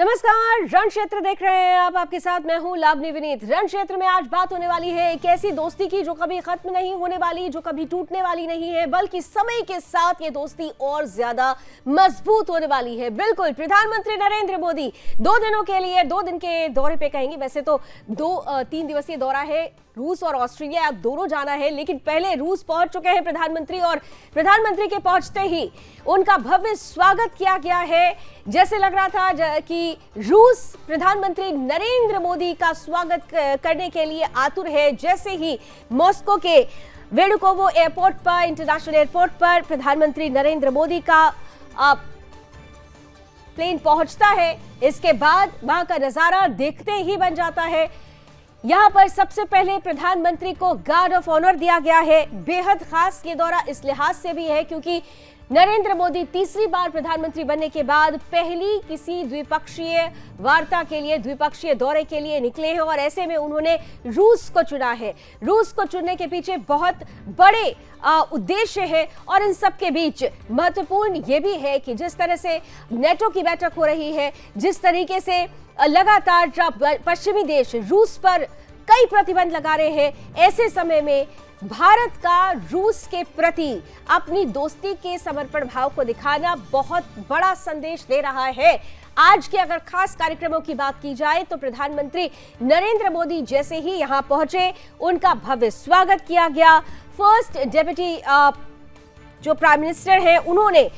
नमस्कार, रण क्षेत्र देख रहे हैं आप। आपके साथ मैं हूं लावनी विनीत। रण क्षेत्र में आज बात होने वाली है एक ऐसी दोस्ती की जो कभी खत्म नहीं होने वाली, जो कभी टूटने वाली नहीं है, बल्कि समय के साथ ये दोस्ती और ज्यादा मजबूत होने वाली है। बिल्कुल, प्रधानमंत्री नरेंद्र मोदी 2 दिनों के लिए 2 दिन के दौरे पे कहेंगे, वैसे तो 3 दिवसीय दौरा है। रूस और ऑस्ट्रेलिया दोनों जाना है, लेकिन पहले रूस पहुंच चुके हैं प्रधानमंत्री और प्रधानमंत्री के पहुंचते ही उनका भव्य स्वागत किया गया है। जैसे लग रहा था कि रूस प्रधानमंत्री नरेंद्र मोदी का स्वागत करने के लिए आतुर है। जैसे ही मॉस्को के वेनुकोवो एयरपोर्ट पर, इंटरनेशनल एयरपोर्ट पर प्रधानमंत्री नरेंद्र मोदी का प्लेन पहुंचता है, इसके बाद वहां का नजारा देखते ही बन जाता है। यहां पर सबसे पहले प्रधानमंत्री को गार्ड ऑफ ऑनर दिया गया है। बेहद खास ये दौरा इस लिहाज से भी है क्योंकि नरेंद्र मोदी तीसरी बार प्रधानमंत्री बनने के बाद पहली किसी द्विपक्षीय वार्ता के लिए, द्विपक्षीय दौरे के लिए निकले हैं और ऐसे में उन्होंने रूस को चुना है। रूस को चुनने के पीछे बहुत बड़े उद्देश्य है और इन सब के बीच महत्वपूर्ण ये भी है कि जिस तरह से नेटो की बैठक हो रही है, जिस तरीके से लगातार पश्चिमी देश रूस पर कई प्रतिबंध लगा रहे हैं, ऐसे समय में भारत का रूस के प्रति अपनी दोस्ती के समर्पण भाव को दिखाना बहुत बड़ा संदेश दे रहा है। आज के अगर खास कार्यक्रमों की बात की जाए तो प्रधानमंत्री नरेंद्र मोदी जैसे ही यहां पहुंचे, उनका भव्य स्वागत किया गया। फर्स्ट डेप्यूटी जो प्राइम मिनिस्टर है, उन्होंने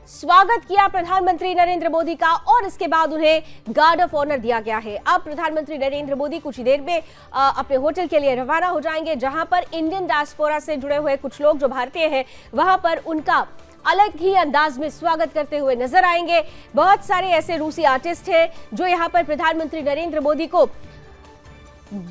स्वागत किया प्रधानमंत्री नरेंद्र मोदी का और इसके बाद उन्हें गार्ड ऑफ ऑनर दिया गया है। अब प्रधानमंत्री नरेंद्र मोदी कुछ ही देर में अपने होटल के लिए रवाना हो जाएंगे, जहां पर इंडियन डायस्पोरा से जुड़े हुए कुछ लोग जो भारतीय हैं, वहां पर उनका अलग ही अंदाज में स्वागत करते हुए नजर आएंगे। बहुत सारे ऐसे रूसी आर्टिस्ट हैं जो यहां पर प्रधानमंत्री नरेंद्र मोदी को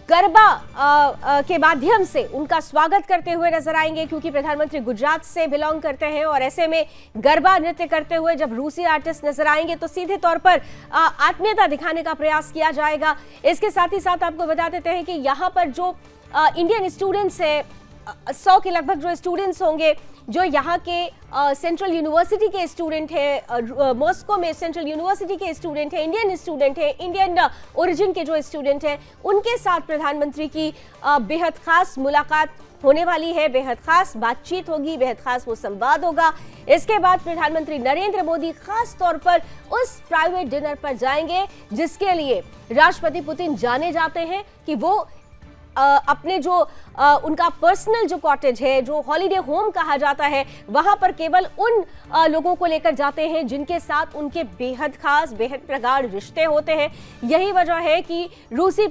गरबा के माध्यम से उनका स्वागत करते हुए नजर आएंगे, क्योंकि प्रधानमंत्री गुजरात से बिलोंग करते हैं और ऐसे में गरबा नृत्य करते हुए जब रूसी आर्टिस्ट नजर आएंगे तो सीधे तौर पर आत्मीयता दिखाने का प्रयास किया जाएगा। इसके साथ ही साथ आपको बता देते हैं कि यहाँ पर जो इंडियन स्टूडेंट्स है, 100 के लगभग जो स्टूडेंट्स होंगे, जो यहाँ के सेंट्रल यूनिवर्सिटी के स्टूडेंट हैं, मॉस्को में सेंट्रल यूनिवर्सिटी के स्टूडेंट हैं, इंडियन स्टूडेंट हैं, इंडियन ओरिजिन के जो स्टूडेंट हैं, उनके साथ प्रधानमंत्री की बेहद खास मुलाकात होने वाली है, बेहद खास बातचीत होगी, बेहद खास वो संवाद होगा। इसके बाद प्रधानमंत्री नरेंद्र मोदी खास तौर पर उस प्राइवेट डिनर पर जाएंगे जिसके लिए राष्ट्रपति पुतिन जाने जाते हैं कि वो अपने जो उनका पर्सनल जो कॉटेज है, जो हॉलिडे होम कहा जाता है, वहां पर केवल उन लोगों को लेकर जाते हैं जिनके साथ उनके बेहद खास, बेहद प्रगाढ़ रिश्ते होते हैं। यही वजह है कि रूसी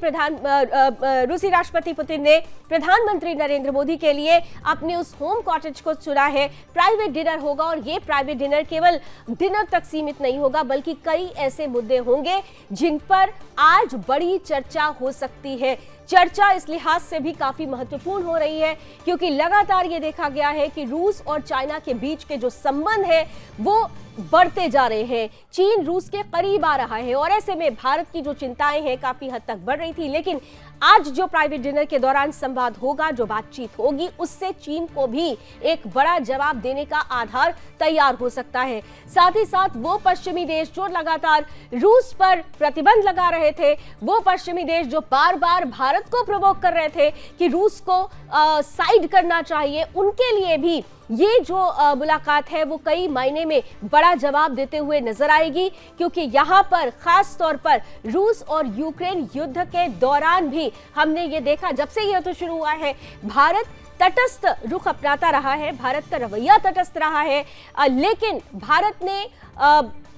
राष्ट्रपति पुतिन ने प्रधानमंत्री नरेंद्र मोदी के लिए अपने उस होम कॉटेज को चुना है। प्राइवेट डिनर होगा और ये प्राइवेट डिनर केवल डिनर तक सीमित नहीं होगा, बल्कि कई ऐसे मुद्दे होंगे जिन पर आज बड़ी चर्चा हो सकती है। चर्चा इस लिहाज से भी काफी महत्वपूर्ण हो रही है क्योंकि लगातार ये देखा गया है कि रूस और चाइना के बीच के जो संबंध है वो बढ़ते जा रहे हैं। चीन रूस के करीब आ रहा है और ऐसे में भारत की जो चिंताएं हैं काफी हद तक बढ़ रही थी, लेकिन आज जो प्राइवेट डिनर के दौरान संवाद होगा, जो बातचीत होगी, उससे चीन को भी एक बड़ा जवाब देने का आधार तैयार हो सकता है। साथ ही साथ वो पश्चिमी देश जो लगातार रूस पर प्रतिबंध लगा रहे थे, वो पश्चिमी देश जो बार बार भारत को प्रोवोक कर रहे थे कि रूस को साइड करना चाहिए, उनके लिए भी ये जो मुलाकात है वो कई मायने में बड़ा जवाब देते हुए नजर आएगी, क्योंकि यहाँ पर खास तौर पर रूस और यूक्रेन युद्ध के दौरान भी हमने ये देखा, जब से युद्ध शुरू हुआ है भारत तटस्थ रुख अपनाता रहा है, भारत का रवैया तटस्थ रहा है, लेकिन भारत ने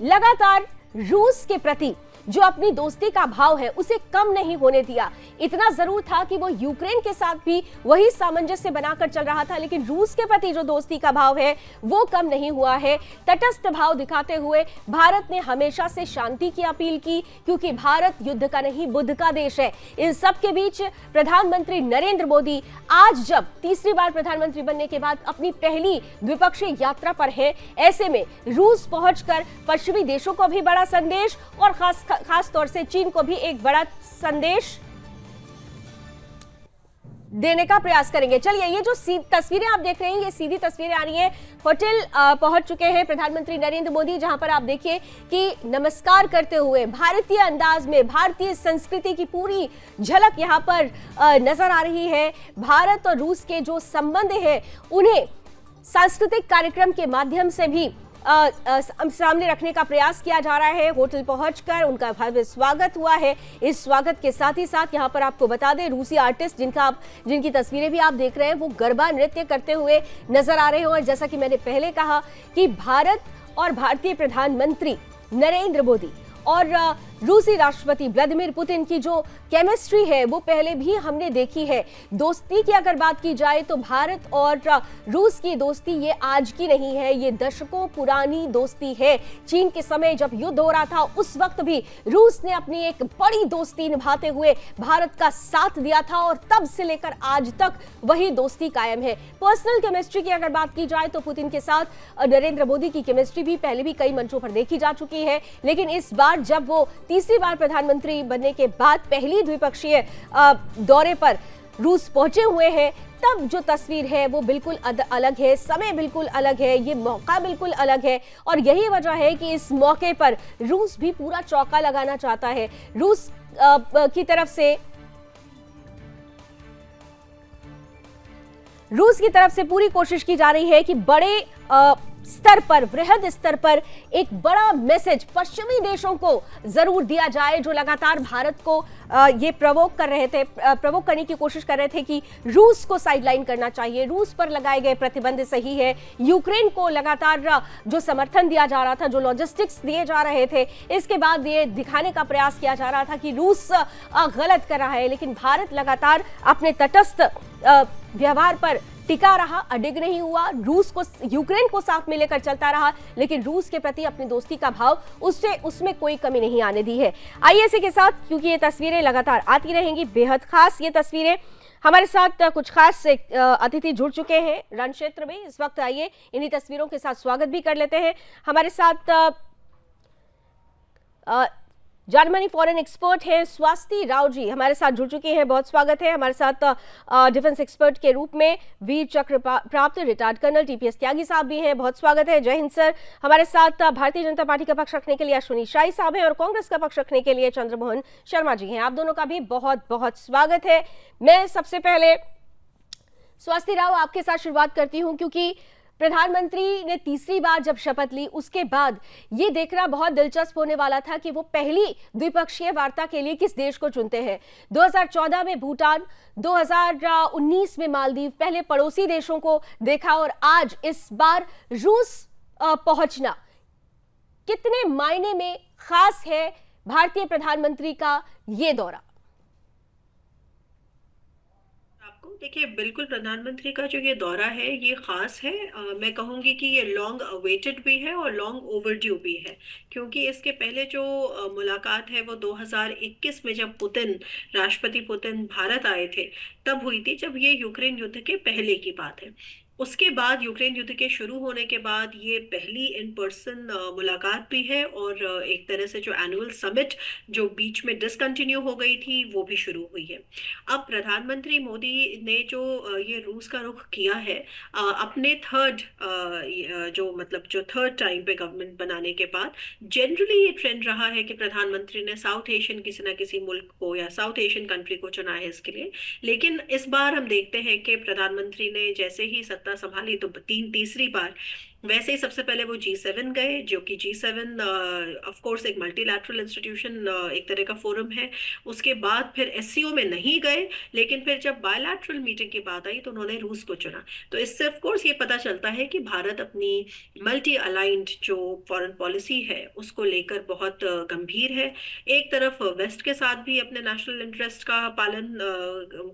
लगातार रूस के प्रति जो अपनी दोस्ती का भाव है उसे कम नहीं होने दिया। इतना जरूर था कि वो यूक्रेन के साथ भी वही सामंजस्य बनाकर चल रहा था, लेकिन रूस के प्रति जो दोस्ती का भाव है वो कम नहीं हुआ है। तटस्थ भाव दिखाते हुए भारत ने हमेशा से शांति की अपील की, क्योंकि भारत युद्ध का नहीं बुद्ध का देश है। इन सब के बीच प्रधानमंत्री नरेंद्र मोदी आज जब तीसरी बार प्रधानमंत्री बनने के बाद अपनी पहली द्विपक्षीय यात्रा पर है, ऐसे में रूस पहुंचकर पश्चिमी देशों को भी बड़ा संदेश और खास तौर से चीन को भी एक बड़ा संदेश देने का प्रयास करेंगे। चलिए, ये जो तस्वीरें आप देख रहे हैं, ये सीधी तस्वीरें आ रही हैं। होटल पहुंच चुके हैं प्रधानमंत्री नरेंद्र मोदी, जहां पर आप देखिए कि नमस्कार करते हुए भारतीय अंदाज में भारतीय संस्कृति की पूरी झलक यहां पर नजर आ रही है। भारत और रूस के जो संबंध हैं उन्हें सांस्कृतिक कार्यक्रम के माध्यम से भी सामने रखने का प्रयास किया जा रहा है। होटल पहुंचकर उनका भव्य स्वागत हुआ है। इस स्वागत के साथ ही साथ यहां पर आपको बता दें, रूसी आर्टिस्ट जिनकी तस्वीरें भी आप देख रहे हैं, वो गरबा नृत्य करते हुए नजर आ रहे हैं। और जैसा कि मैंने पहले कहा कि भारत और भारतीय प्रधानमंत्री नरेंद्र मोदी और रूसी राष्ट्रपति व्लादिमीर पुतिन की जो केमिस्ट्री है वो पहले भी हमने देखी है। दोस्ती की अगर बात की जाए तो भारत और रूस की दोस्ती ये आज की नहीं है, ये दशकों पुरानी दोस्ती है। चीन के समय जब युद्ध हो रहा था उस वक्त भी रूस ने अपनी एक बड़ी दोस्ती निभाते हुए भारत का साथ दिया था और तब से लेकर आज तक वही दोस्ती कायम है। पर्सनल केमिस्ट्री की अगर बात की जाए तो पुतिन के साथ नरेंद्र मोदी की केमिस्ट्री भी पहले भी कई मंचों पर देखी जा चुकी है, लेकिन इस बार जब वो तीसरी बार प्रधानमंत्री बनने के बाद पहली द्विपक्षीय दौरे पर रूस पहुंचे हुए हैं, तब जो तस्वीर है वो बिल्कुल अलग है, समय बिल्कुल अलग है, ये मौका बिल्कुल अलग है। और यही वजह है कि इस मौके पर रूस भी पूरा चौका लगाना चाहता है। रूस की तरफ से पूरी कोशिश की जा रही है कि बड़े स्तर पर, वृहद स्तर पर एक बड़ा मैसेज पश्चिमी देशों को जरूर दिया जाए, जो लगातार भारत को ये प्रवोक करने की कोशिश कर रहे थे कि रूस को साइडलाइन करना चाहिए। रूस पर लगाए गए प्रतिबंध सही है, यूक्रेन को लगातार जो समर्थन दिया जा रहा था, जो लॉजिस्टिक्स दिए जा रहे थे, इसके बाद ये दिखाने का प्रयास किया जा रहा था कि रूस गलत कर रहा है, लेकिन भारत लगातार अपने तटस्थ व्यवहार पर टिका रहा, अडिग नहीं हुआ, यूक्रेन को साथ में लेकर चलता रहा, लेकिन रूस के प्रति अपनी दोस्ती का भाव उसमें कोई कमी नहीं आने दी है। आइए इसी के साथ, क्योंकि ये तस्वीरें लगातार आती रहेंगी, बेहद खास ये तस्वीरें, हमारे साथ कुछ खास अतिथि जुड़ चुके हैं रण क्षेत्र में इस वक्त। आइए इन्हीं तस्वीरों के साथ स्वागत भी कर लेते हैं। हमारे साथ जर्मनी फॉरेन एक्सपर्ट है स्वाति राव जी हमारे साथ जुड़ चुके हैं, बहुत स्वागत है। हमारे साथ डिफेंस एक्सपर्ट के रूप में वीर चक्र प्राप्त रिटायर्ड कर्नल टीपीएस त्यागी साहब भी हैं, बहुत स्वागत है। जय हिंद सर। हमारे साथ भारतीय जनता पार्टी का पक्ष रखने के लिए अश्विनी शाही साहब हैं और कांग्रेस का पक्ष रखने के लिए चंद्रमोहन शर्मा जी हैं। आप दोनों का भी बहुत बहुत स्वागत है। मैं सबसे पहले स्वाति राव आपके साथ शुरुआत करती हूँ, क्योंकि प्रधानमंत्री ने तीसरी बार जब शपथ ली उसके बाद ये देखना बहुत दिलचस्प होने वाला था कि वो पहली द्विपक्षीय वार्ता के लिए किस देश को चुनते हैं। 2014 में भूटान, 2019 में मालदीव, पहले पड़ोसी देशों को देखा और आज इस बार रूस पहुंचना कितने मायने में खास है भारतीय प्रधानमंत्री का ये दौरा? देखिए, बिल्कुल प्रधानमंत्री का जो ये दौरा है ये खास है। मैं कहूँगी कि ये लॉन्ग अवेटेड भी है और लॉन्ग ओवरड्यू भी है, क्योंकि इसके पहले जो मुलाकात है वो 2021 में जब राष्ट्रपति पुतिन भारत आए थे तब हुई थी, जब ये यूक्रेन युद्ध के पहले की बात है। उसके बाद यूक्रेन युद्ध के शुरू होने के बाद ये पहली इन पर्सन मुलाकात भी है, और एक तरह से जो एनुअल समिट जो बीच में डिसकंटिन्यू हो गई थी वो भी शुरू हुई है। अब प्रधानमंत्री मोदी ने जो ये रूस का रुख किया है अपने जो थर्ड टाइम पे गवर्नमेंट बनाने के बाद, जनरली ये ट्रेंड रहा है कि प्रधानमंत्री ने साउथ एशियन किसी ना किसी मुल्क को या साउथ एशियन कंट्री को चुना है इसके लिए। लेकिन इस बार हम देखते हैं कि प्रधानमंत्री ने जैसे ही सत्ता संभाली तो तीसरी बार, वैसे ही सबसे पहले वो G7 गए, जो कि G7 ऑफ कोर्स एक मल्टीलैटरल इंस्टीट्यूशन, एक तरह का फोरम है। उसके बाद फिर SCO में नहीं गए, लेकिन फिर जब बायलैटरल मीटिंग की बात आई तो उन्होंने रूस को चुना। तो इससे ऑफ कोर्स ये पता चलता है कि भारत अपनी मल्टी अलाइंड जो फॉरेन पॉलिसी है उसको लेकर बहुत गंभीर है। एक तरफ वेस्ट के साथ भी अपने नेशनल इंटरेस्ट का पालन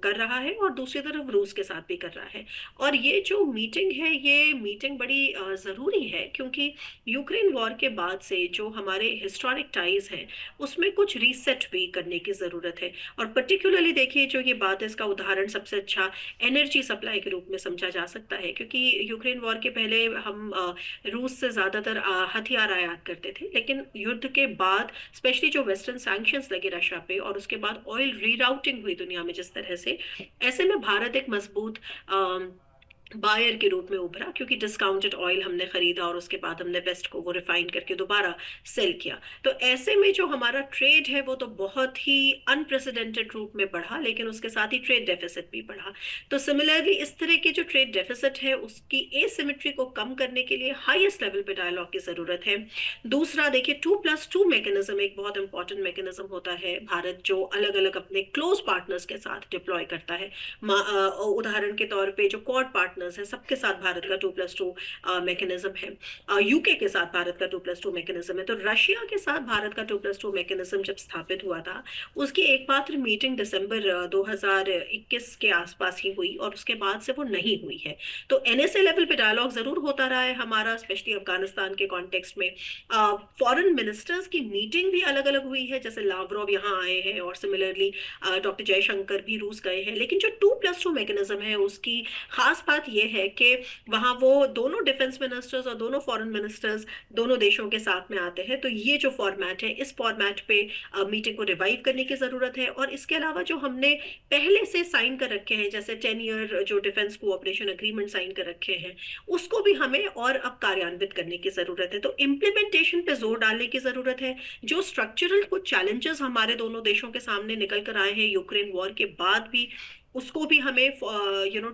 कर रहा है और दूसरी तरफ रूस के साथ भी कर रहा है। और ये जो मीटिंग है, ये मीटिंग बड़ी जरूरी है, क्योंकि यूक्रेन वॉर के बाद से जो हमारे हिस्टोरिक टाइज हैं उसमें कुछ रीसेट भी करने की जरूरत है। और पर्टिकुलरली देखिए, जो ये बात है, इसका उदाहरण सबसे अच्छा एनर्जी सप्लाई के रूप में समझा जा सकता है, क्योंकि यूक्रेन वॉर के पहले हम रूस से ज्यादातर हथियार आयात करते थे, लेकिन युद्ध के बाद स्पेशली जो वेस्टर्न सैंक्शंस लगे रशिया पे और उसके बाद ऑयल रीराउटिंग हुई दुनिया में जिस तरह से, ऐसे में भारत एक मजबूत बायर के रूप में उभरा, क्योंकि डिस्काउंटेड ऑयल हमने खरीदा और उसके बाद हमने वेस्ट को वो रिफाइन करके दोबारा सेल किया। तो ऐसे में जो हमारा ट्रेड है वो तो बहुत ही अनप्रेसिडेंटेड रूप में बढ़ा, लेकिन उसके साथ ही ट्रेड डेफिसिट भी बढ़ा। तो सिमिलरली इस तरह के जो ट्रेड डेफिसिट है उसकी एसिमेट्री को कम करने के लिए हाईएस्ट लेवल पे डायलॉग की जरूरत है। दूसरा देखिए, 2+2 मैकेनिज्म एक बहुत इंपॉर्टेंट मैकेनिज्म होता है, भारत जो अलग अलग अपने क्लोज पार्टनर्स के साथ डिप्लॉय करता है। उदाहरण के तौर पे जो क्वाड पार्टनर्स है, सबके साथ भारत का 2+2 मैकेनिज्म है। यूके के साथ भारत का 2+2 मैकेनिज्म है। तो रशिया के साथ भारत का 2+2 मैकेनिज्म जब स्थापित हुआ था, उसकी एकमात्र मीटिंग दिसंबर 2021 के आसपास ही हुई और उसके बाद से वो नहीं हुई है। तो एनएसए लेवल पे डायलॉग जरूर होता रहा है हमारा, स्पेशली अफगानिस्तान के कॉन्टेक्स्ट में। फॉरेन मिनिस्टर्स की मीटिंग भी अलग अलग हुई है, जैसे लावरोव यहाँ आए हैं और सिमिलरली डॉक्टर जयशंकर भी रूस गए हैं। लेकिन जो 2+2 मैकेनिज्म है उसकी खास बात यह है कि वहां वो दोनों डिफेंस मिनिस्टर्स और दोनों फॉरेन मिनिस्टर्स दोनों देशों के साथ में आते हैं। तो ये जो फॉर्मेट है, इस फॉर्मेट पे मीटिंग को रिवाइव करने की जरूरत है। और इसके अलावा जो हमने पहले से साइन कर रखे हैं, जैसे 10 ईयर जो डिफेंस कोऑपरेशन एग्रीमेंट साइन कर रखे हैं, उसको भी हमें और अब कार्यान्वित करने की जरूरत है। तो इम्प्लीमेंटेशन पे जोर डालने की जरूरत है। जो स्ट्रक्चरल कुछ चैलेंजेस हमारे दोनों देशों के सामने निकल कर आए हैं यूक्रेन वॉर के बाद भी, उसको भी हमें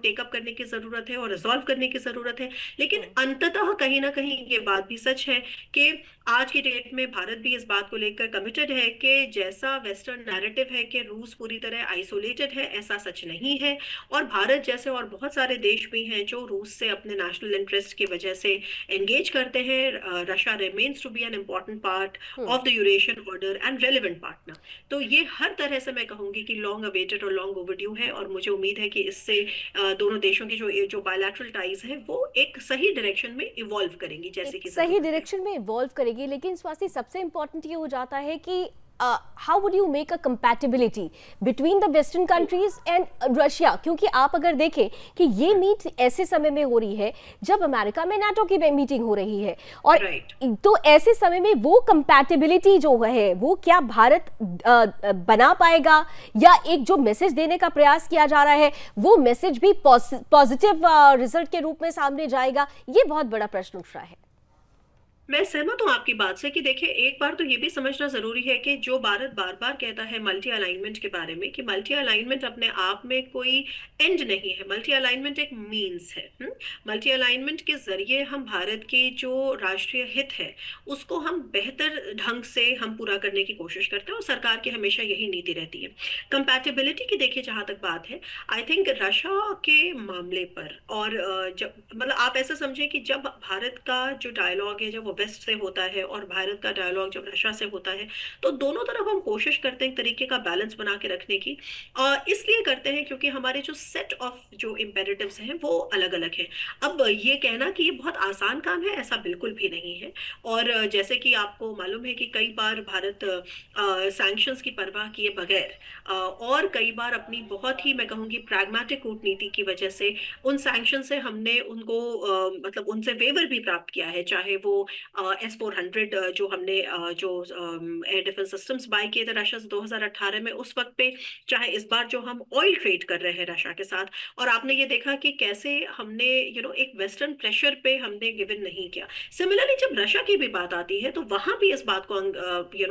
टेकअप करने की जरूरत है और रिजॉल्व करने की जरूरत है। लेकिन अंततः कहीं ना कहीं ये बात भी सच है कि आज की डेट में भारत भी इस बात को लेकर कमिटेड है कि जैसा वेस्टर्न नैरेटिव है कि रूस पूरी तरह आइसोलेटेड है, ऐसा सच नहीं है। और भारत जैसे और बहुत सारे देश भी हैं जो रूस से अपने नेशनल इंटरेस्ट की वजह से एंगेज करते हैं। Russia remains to be an important part of the Eurasian order and relevant partner. तो ये हर तरह से मैं कहूंगी कि लॉन्ग अवेटेड और लॉन्ग ओवरड्यू है, और मुझे उम्मीद है कि इससे दोनों देशों की जो बायलैटरल टाइज है वो एक सही डायरेक्शन में इवॉल्व करेंगी, जैसे कि सही डायरेक्शन में इवॉल्व करेगी। लेकिन स्वाति, सबसे इंपॉर्टेंट ये हो जाता है कि how would you make a compatibility between the western countries and Russia, क्योंकि आप अगर देखें कि ये मीट ऐसे समय में हो रही है जब अमेरिका में नाटो की मीटिंग हो रही है, और तो ऐसे समय में वो कंपैटिबिलिटी जो है वो क्या भारत बना पाएगा, या एक जो मैसेज देने का प्रयास किया जा रहा है वो मैसेज भी पॉजिटिव रिजल्ट के रूप में सामने जाएगा? ये बहुत बड़ा प्रश्न उठ रहा है। मैं सहमत हूं आपकी बात से कि देखिए, एक बार तो ये भी समझना जरूरी है कि जो भारत बार बार कहता है मल्टी अलाइनमेंट के बारे में, कि मल्टी अलाइनमेंट अपने आप में कोई एंड नहीं है, मल्टी अलाइनमेंट एक मीन्स है। मल्टी अलाइनमेंट के जरिए हम भारत के जो राष्ट्रीय हित है उसको हम बेहतर ढंग से हम पूरा करने की कोशिश करते हैं, और सरकार की हमेशा यही नीति रहती है। कंपैटिबिलिटी की देखिए जहां तक बात है, आई थिंक रशिया के मामले पर, और जब मतलब आप ऐसा समझे कि जब भारत का जो डायलॉग है जब वो वेस्ट से होता है और भारत का डायलॉग जब रशिया से होता है, तो दोनों तरफ हम कोशिश करते हैं एक तरीके का बैलेंस बना के रखने की। इसलिए करते हैं क्योंकि हमारे जो सेट ऑफ जो इम्पेरेटिव्स हैं वो अलग अलग हैं। अब ये कहना कि ये बहुत आसान काम है, ऐसा बिल्कुल भी नहीं है। और जैसे कि आपको मालूम है कि कई बार भारत सैंक्शंस की परवाह किए बगैर और कई बार अपनी बहुत ही, मैं कहूँगी, प्रैग्मेटिक कूटनीति की वजह से उन सैंक्शन से हमने उनको मतलब उनसे वेवर भी प्राप्त किया है। चाहे वो S-400 जो हमने जो एयर डिफेंस सिस्टम्स बाय किए थे रशिया से 2018 में, उस वक्त पे, चाहे इस बार जो हम ऑयल ट्रेड कर रहे हैं रशिया के साथ, और आपने ये देखा कि कैसे हमने एक वेस्टर्न प्रेशर पे हमने गिवन नहीं किया। सिमिलरली जब रशिया की भी बात आती है तो वहां भी इस बात को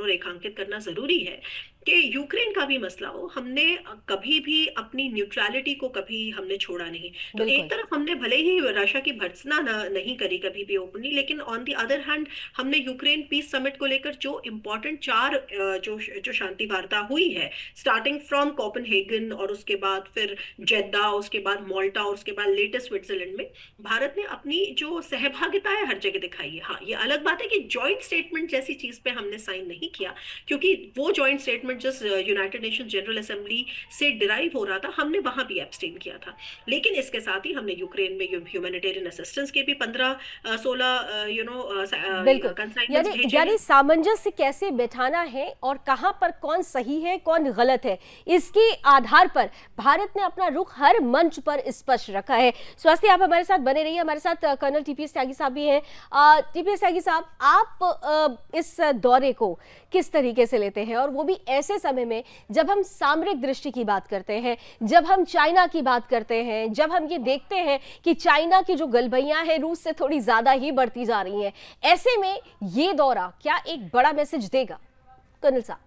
रेखांकित करना जरूरी है कि यूक्रेन का भी मसला हो, हमने कभी भी अपनी न्यूट्रलिटी को कभी हमने छोड़ा नहीं। तो एक तरफ हमने भले ही रशिया की भर्त्सना नहीं करी कभी भी ओपनली, लेकिन ऑन दी अदर हैंड हमने यूक्रेन पीस समिट को लेकर जो इम्पोर्टेंट 4 जो शांति वार्ता हुई है, स्टार्टिंग फ्रॉम कोपेनहेगन और उसके बाद फिर जेद्दा, उसके बाद मोल्टा और उसके बाद लेटेस्ट स्विट्जरलैंड में, भारत ने अपनी जो सहभागिता है हर जगह दिखाई है। हाँ, ये अलग बात है कि जॉइंट स्टेटमेंट जैसी चीज पे हमने साइन नहीं किया, क्योंकि वो जॉइंट स्टेटमेंट पॉइंट जिस यूनाइटेड नेशन जनरल असेंबली से डिराइव हो रहा था, हमने वहां भी एब्सटेन किया था। लेकिन इसके साथ ही हमने यूक्रेन में ह्यूमैनिटेरियन असिस्टेंस के भी 15-16 बिल्कुल। कंसाइनमेंट्स यानी भेजे यानी हैं। सामंजस्य कैसे बैठाना है और कहां पर कौन सही है कौन गलत है, इसके आधार पर भारत ने अपना रुख हर मंच पर स्पष्ट रखा है। स्वास्थ्य, आप हमारे साथ बने रहिए। हमारे साथ कर्नल टीपीएस त्यागी साहब भी हैं। टीपीएस त्यागी साहब, आप इस दौरे को किस तरीके से लेते हैं, और वो भी ऐसे समय में जब हम सामरिक दृष्टि की बात करते हैं, जब हम चाइना की बात करते हैं, जब हम ये देखते हैं कि चाइना की जो गलबैयां हैं रूस से थोड़ी ज्यादा ही बढ़ती जा रही हैं, ऐसे में ये दौरा क्या एक बड़ा मैसेज देगा कर्नल साहब?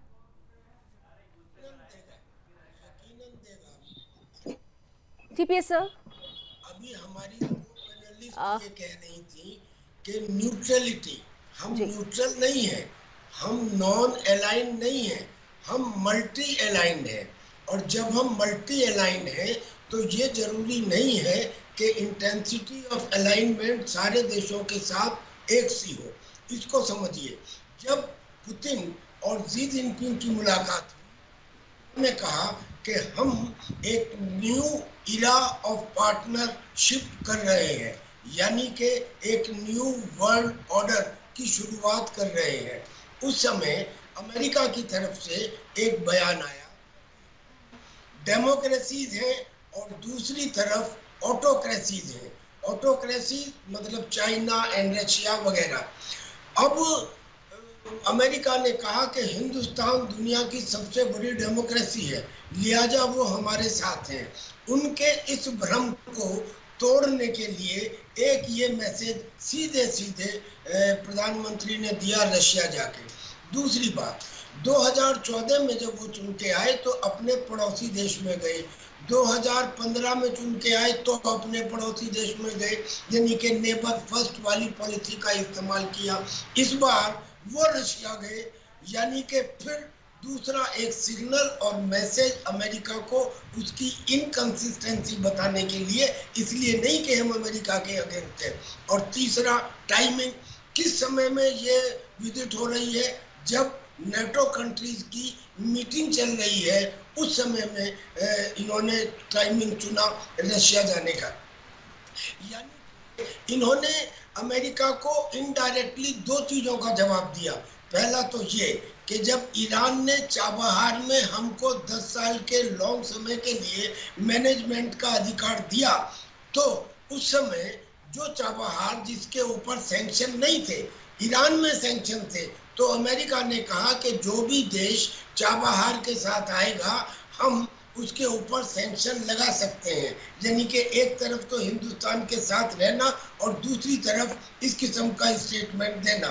टीपीएस सर, अभी हमारी पैनलिस्ट ये कह रही थी कि न्यूट्रलिटी, हम न्यूट्रल नहीं है, हम नॉन अलाइन नहीं है, हम मल्टी अलाइंड है। और जब हम मल्टी अलाइंड है तो ये जरूरी नहीं है कि इंटेंसिटी ऑफ अलाइनमेंट सारे देशों के साथ एक सी हो। इसको समझिए, जब पुतिन और शी जिनपिंग की मुलाकात हुई, उन्होंने कहा कि हम एक न्यू इरा ऑफ पार्टनरशिप कर रहे हैं, यानी कि एक न्यू वर्ल्ड ऑर्डर की शुरुआत कर रहे हैं। उस समय अमेरिका की तरफ से एक बयान आया, डेमोक्रेसीज है और दूसरी तरफ ऑटोक्रेसीज है। ऑटोक्रेसी मतलब चाइना एंड रशिया वगैरह। अब अमेरिका ने कहा कि हिंदुस्तान दुनिया की सबसे बड़ी डेमोक्रेसी है, लिहाजा वो हमारे साथ हैं। उनके इस भ्रम को तोड़ने के लिए एक ये मैसेज सीधे सीधे प्रधानमंत्री ने दिया रशिया जाके। दूसरी बात, 2014 में जब वो चुन के आए तो अपने पड़ोसी देश में गए, 2015 में चुन के आए तो अपने पड़ोसी देश में गए, यानी कि नेबर फर्स्ट वाली पॉलिसी का इस्तेमाल किया। इस बार वो रशिया गए, यानी कि फिर दूसरा एक सिग्नल और मैसेज अमेरिका को उसकी इनकंसिस्टेंसी बताने के लिए, इसलिए नहीं कि हम अमेरिका के अगेंस्ट हैं। और तीसरा, टाइमिंग, किस समय में ये विजिट हो रही है, जब नेटो कंट्रीज की मीटिंग चल रही है, उस समय में इन्होंने टाइमिंग चुना रशिया जाने का। यानी इन्होंने अमेरिका को इनडायरेक्टली दो चीजों का जवाब दिया। पहला तो ये कि जब ईरान ने चाबहार में हमको 10 साल के लॉन्ग समय के लिए मैनेजमेंट का अधिकार दिया, तो उस समय जो चाबहार जिसके ऊपर सैंक्शन नहीं थे, ईरान में सैंक्शन थे, तो अमेरिका ने कहा कि जो भी देश चाबहार के साथ आएगा हम उसके ऊपर सैंक्शन लगा सकते हैं। यानी कि एक तरफ तो हिंदुस्तान के साथ रहना और दूसरी तरफ इस किस्म का स्टेटमेंट देना।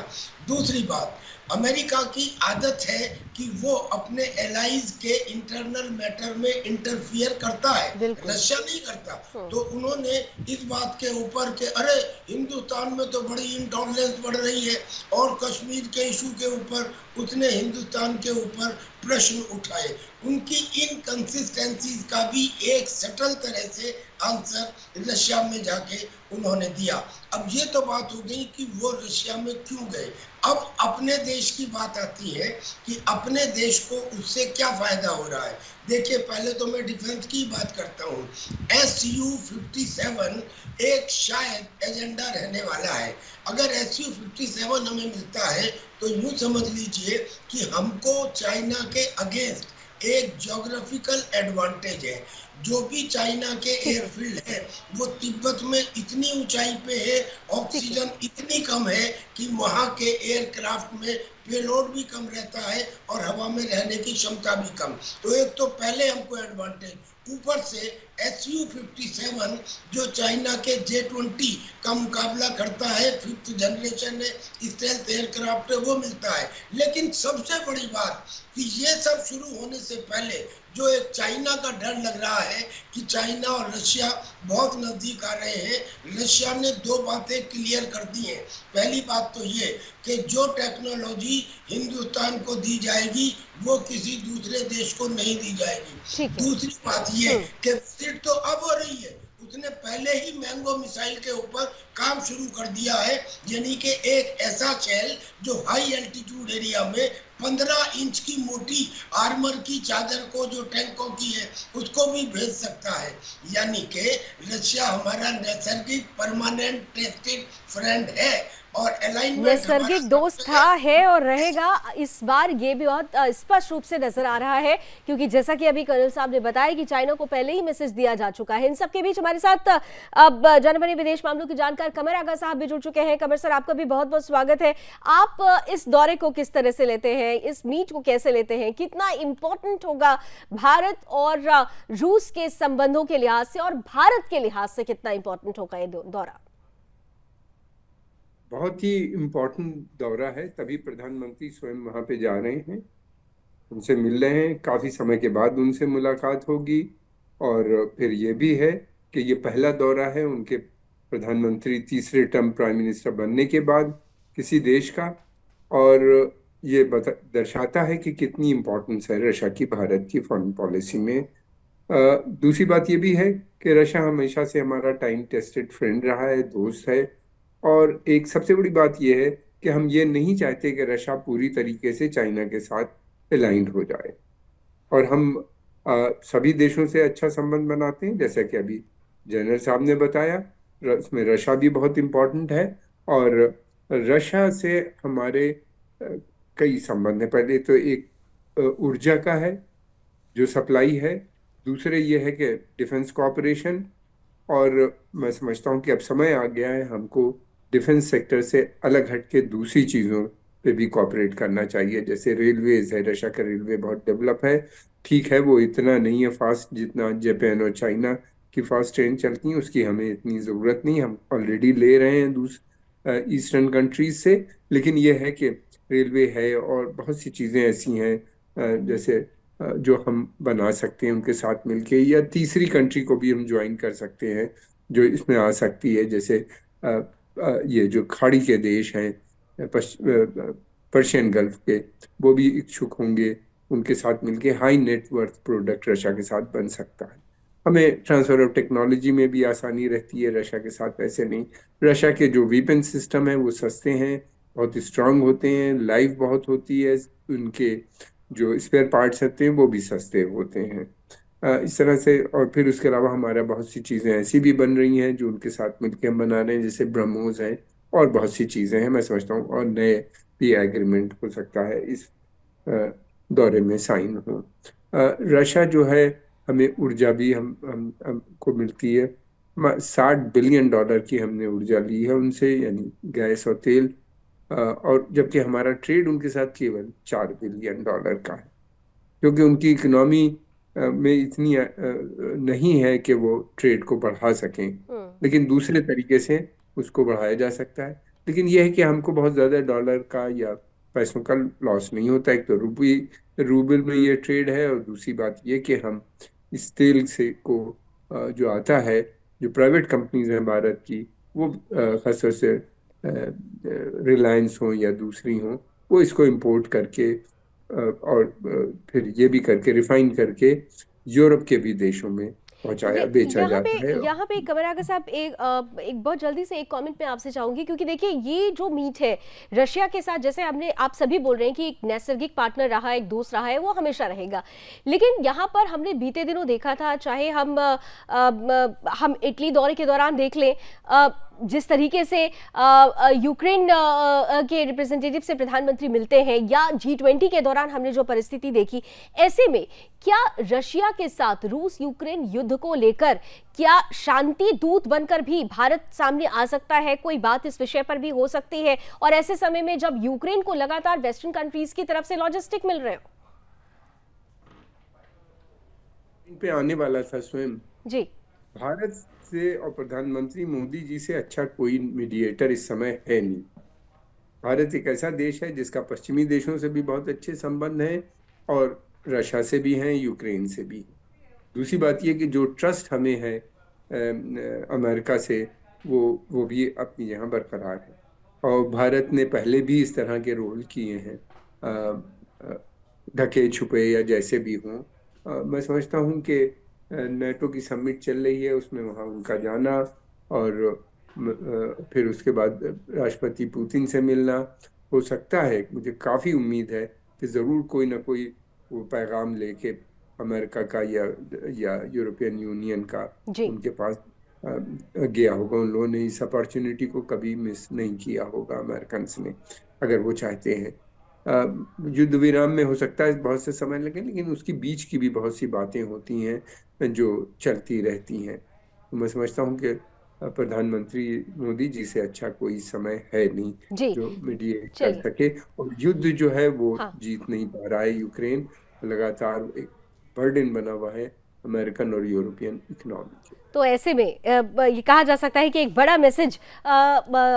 दूसरी बात, अमेरिका की आदत है कि वो अपने एलाइज के इंटरनल मैटर में इंटरफियर करता है, रशिया नहीं करता। तो उन्होंने इस बात के ऊपर कि अरे हिंदुस्तान में तो बड़ी इंटॉलरेंस बढ़ रही है, और कश्मीर के इशू के ऊपर उसने हिंदुस्तान के ऊपर प्रश्न उठाए। उनकी इनकंसिस्टेंसीज का भी एक सटल तरह से आंसर रशिया में जाके उन्होंने दिया। अब ये तो बात हो गई कि वो रशिया में क्यों गए। अब अपने देश की बात आती है कि अपने देश को उससे क्या फायदा हो रहा है। देखिए, पहले तो मैं डिफेंस की बात करता हूँ। SU-57 एक शायद एजेंडा रहने वाला है। अगर SU-57 हमें मिलता है तो यूं समझ लीजिए कि हमको चाइना के अगेंस्ट एक ज्योग्राफिकल एडवांटेज है। जो भी चाइना के एयरफील्ड है वो तिब्बत में इतनी ऊंचाई पे है, ऑक्सीजन इतनी कम है कि वहां के एयरक्राफ्ट में पेलोड भी कम रहता है और हवा में रहने की क्षमता भी कम। तो एक तो पहले हमको एडवांटेज, ऊपर से SU-57 जो चाइना के J-20 का मुकाबला करता है, 5th जनरेशन स्टेल्थ एयरक्राफ्ट है, वो मिलता है। लेकिन सबसे बड़ी बात कि ये सब शुरू होने से पहले जो एक चाइना का डर लग रहा है कि चाइना और रशिया बहुत नजदीक आ रहे हैं, रशिया ने दो बातें क्लियर कर दी हैं। पहली बात तो ये कि जो टेक्नोलॉजी हिंदुस्तान को दी जाएगी वो किसी दूसरे देश को नहीं दी जाएगी। दूसरी बात ये कि विजिट तो अब हो रही है, उसने पहले ही मैंगो मिसाइल के ऊपर काम शुरू कर दिया है, यानी कि एक ऐसा शहर जो हाई एल्टीट्यूड एरिया में 15 इंच की मोटी आर्मर की चादर को जो टैंकों की है उसको भी भेज सकता है। यानी कि रशिया हमारा नैसर्गिक परमानेंट टेस्टेड फ्रेंड है और अलाइनमेंट हमारा नैसर्गिक दोस्त था, है और रहेगा। इस बार ये भी बहुत स्पष्ट रूप से नजर आ रहा है, क्योंकि जैसा कि अभी कर्नल साहब ने बताया कि चाइना को पहले ही मैसेज दिया जा चुका है। इन सब के बीच हमारे साथ अब जाने विदेश मामलों के जानकार कमर आगा साहब भी जुड़ चुके हैं। कमर सर, आपका भी बहुत बहुत स्वागत है। आप इस दौरे को किस तरह से लेते हैं, इस मीट को कैसे लेते हैं, कितना इंपॉर्टेंट होगा भारत और रूस के संबंधों के लिहाज से, और भारत के लिहाज से कितना इंपॉर्टेंट होगा ये दौरा? बहुत ही इम्पोर्टेंट दौरा है, तभी प्रधानमंत्री स्वयं वहां पे जा रहे हैं, उनसे मिल रहे हैं। काफी समय के बाद उनसे मुलाकात होगी। और फिर ये भी है कि ये पहला दौरा है उनके प्रधानमंत्री तीसरे टर्म प्राइम मिनिस्टर बनने के बाद किसी देश का। और ये दर्शाता है कि कितनी इम्पोर्टेंस है रशिया की भारत की फॉरेन पॉलिसी में। दूसरी बात ये भी है कि रशिया हमेशा से हमारा टाइम टेस्टेड फ्रेंड रहा है, दोस्त है। और एक सबसे बड़ी बात यह है कि हम ये नहीं चाहते कि रशिया पूरी तरीके से चाइना के साथ अलाइंड हो जाए। और हम सभी देशों से अच्छा संबंध बनाते हैं, जैसा कि अभी जनरल साहब ने बताया। इसमें रशिया भी बहुत इम्पोर्टेंट है और रशिया से हमारे कई संबंध हैं। पहले तो एक ऊर्जा का है जो सप्लाई है, दूसरे ये है कि डिफेंस कोऑपरेशन। और मैं समझता हूँ कि अब समय आ गया है हमको डिफेंस सेक्टर से अलग हट के दूसरी चीज़ों पे भी कोऑपरेट करना चाहिए। जैसे रेलवेज है, रशिया का रेलवे बहुत डेवलप है, ठीक है, वो इतना नहीं है फास्ट जितना जापान और चाइना की फास्ट ट्रेन चलती हैं, उसकी हमें इतनी ज़रूरत नहीं, हम ऑलरेडी ले रहे हैं ईस्टर्न कंट्रीज से। लेकिन यह है कि रेलवे है और बहुत सी चीज़ें ऐसी हैं जैसे जो हम बना सकते हैं उनके साथ मिलके, या तीसरी कंट्री को भी हम ज्वाइन कर सकते हैं जो इसमें आ सकती है। जैसे ये जो खाड़ी के देश हैं पर्शियन गल्फ के, वो भी इच्छुक होंगे, उनके साथ मिलके हाई नेटवर्थ प्रोडक्ट रशिया के साथ बन सकता है। हमें ट्रांसफर ऑफ टेक्नोलॉजी में भी आसानी रहती है रशिया के साथ। ऐसे नहीं, रशिया के जो वेपन सिस्टम है वो सस्ते हैं, बहुत स्ट्रांग होते हैं, लाइफ बहुत होती है, उनके जो स्पेयर पार्ट्स होते हैं वो भी सस्ते होते हैं। इस तरह से। और फिर उसके अलावा हमारा बहुत सी चीज़ें ऐसी भी बन रही हैं जो उनके साथ मिलकर हम बना रहे हैं, जैसे ब्रह्मोस है और बहुत सी चीज़ें हैं, मैं समझता हूँ। और नए भी एग्रीमेंट हो सकता है इस दौरे में साइन हो। रशिया जो है, हमें ऊर्जा भी हमको मिलती है। $60 बिलियन की हमने ऊर्जा ली है उनसे, यानी गैस और तेल। और जबकि हमारा ट्रेड उनके साथ केवल $4 बिलियन का है, क्योंकि उनकी इकोनॉमी में इतनी नहीं है कि वो ट्रेड को बढ़ा सकें। लेकिन दूसरे तरीके से उसको बढ़ाया जा सकता है। लेकिन यह है कि हमको बहुत ज़्यादा डॉलर का या पैसों का लॉस नहीं होता। एक तो रूबल में ये ट्रेड है, और दूसरी बात ये कि हम इस तेल से को जो आता है, जो प्राइवेट कंपनीज हैं भारत की, वो खासतौर से रिलायंस हो या दूसरी हो, वो इसको इंपोर्ट करके और फिर ये भी करके रिफाइन करके यूरोप के भी देशों में पहुंचाया बेचा जाता है। यहाँ पे कमर आगा साहब, एक बहुत जल्दी से एक कमेंट मैं आपसे चाहूंगी, क्योंकि देखिए ये जो मीट है रशिया के साथ, जैसे आप सभी बोल रहे हैं कि एक नैसर्गिक पार्टनर रहा है, एक दोस्त रहा है, वो हमेशा रहेगा। लेकिन यहाँ पर हमने बीते दिनों देखा था, चाहे हम इटली दौरे के दौरान देख लें, जिस तरीके से यूक्रेन के रिप्रेजेंटेटिव से प्रधानमंत्री मिलते हैं, या G20 के दौरान हमने जो परिस्थिति देखी, ऐसे में क्या रशिया के साथ रूस यूक्रेन युद्ध को लेकर क्या शांति दूत बनकर भी भारत सामने आ सकता है? कोई बात इस विषय पर भी हो सकती है, और ऐसे समय में जब यूक्रेन को लगातार वेस्टर्न कंट्रीज की तरफ से लॉजिस्टिक मिल रहे हो? इन पे आने वाला था स्वयं जी। भारत से और प्रधानमंत्री मोदी जी से अच्छा कोई मीडिएटर इस समय है नहीं। भारत एक ऐसा देश है जिसका पश्चिमी देशों से भी बहुत अच्छे संबंध हैं, और रशिया से भी हैं, यूक्रेन से भी। दूसरी बात यह कि जो ट्रस्ट हमें है अमेरिका से, वो भी अपनी जगह बरकरार है। और भारत ने पहले भी इस तरह के रोल किए हैं, ढके छुपे या जैसे भी हों। मैं समझता हूँ कि नेटो की समिट चल रही है, उसमें वहाँ उनका जाना और फिर उसके बाद राष्ट्रपति पुतिन से मिलना हो सकता है। मुझे काफ़ी उम्मीद है कि ज़रूर कोई ना कोई वो पैगाम लेके अमेरिका का या यूरोपियन यूनियन का जी। उनके पास गया होगा। उन लोगों ने इस अपॉर्चुनिटी को कभी मिस नहीं किया होगा अमेरिकन ने, अगर वो चाहते हैं। युद्ध विराम में हो सकता है बहुत से समय लगे, लेकिन उसकी बीच की भी बहुत सी बातें होती हैं जो चलती रहती हैं। तो मैं समझता हूँ कि प्रधानमंत्री मोदी जी से अच्छा कोई समय है नहीं जी। जो मीडिएट कर चलिए। सके। और युद्ध जो है वो हाँ। जीत नहीं पा रहा है यूक्रेन, लगातार एक बर्डन बना हुआ है अमेरिकन और यूरोपियन इकोनॉमी के। तो ऐसे में ये कहा जा सकता है कि एक बड़ा मैसेज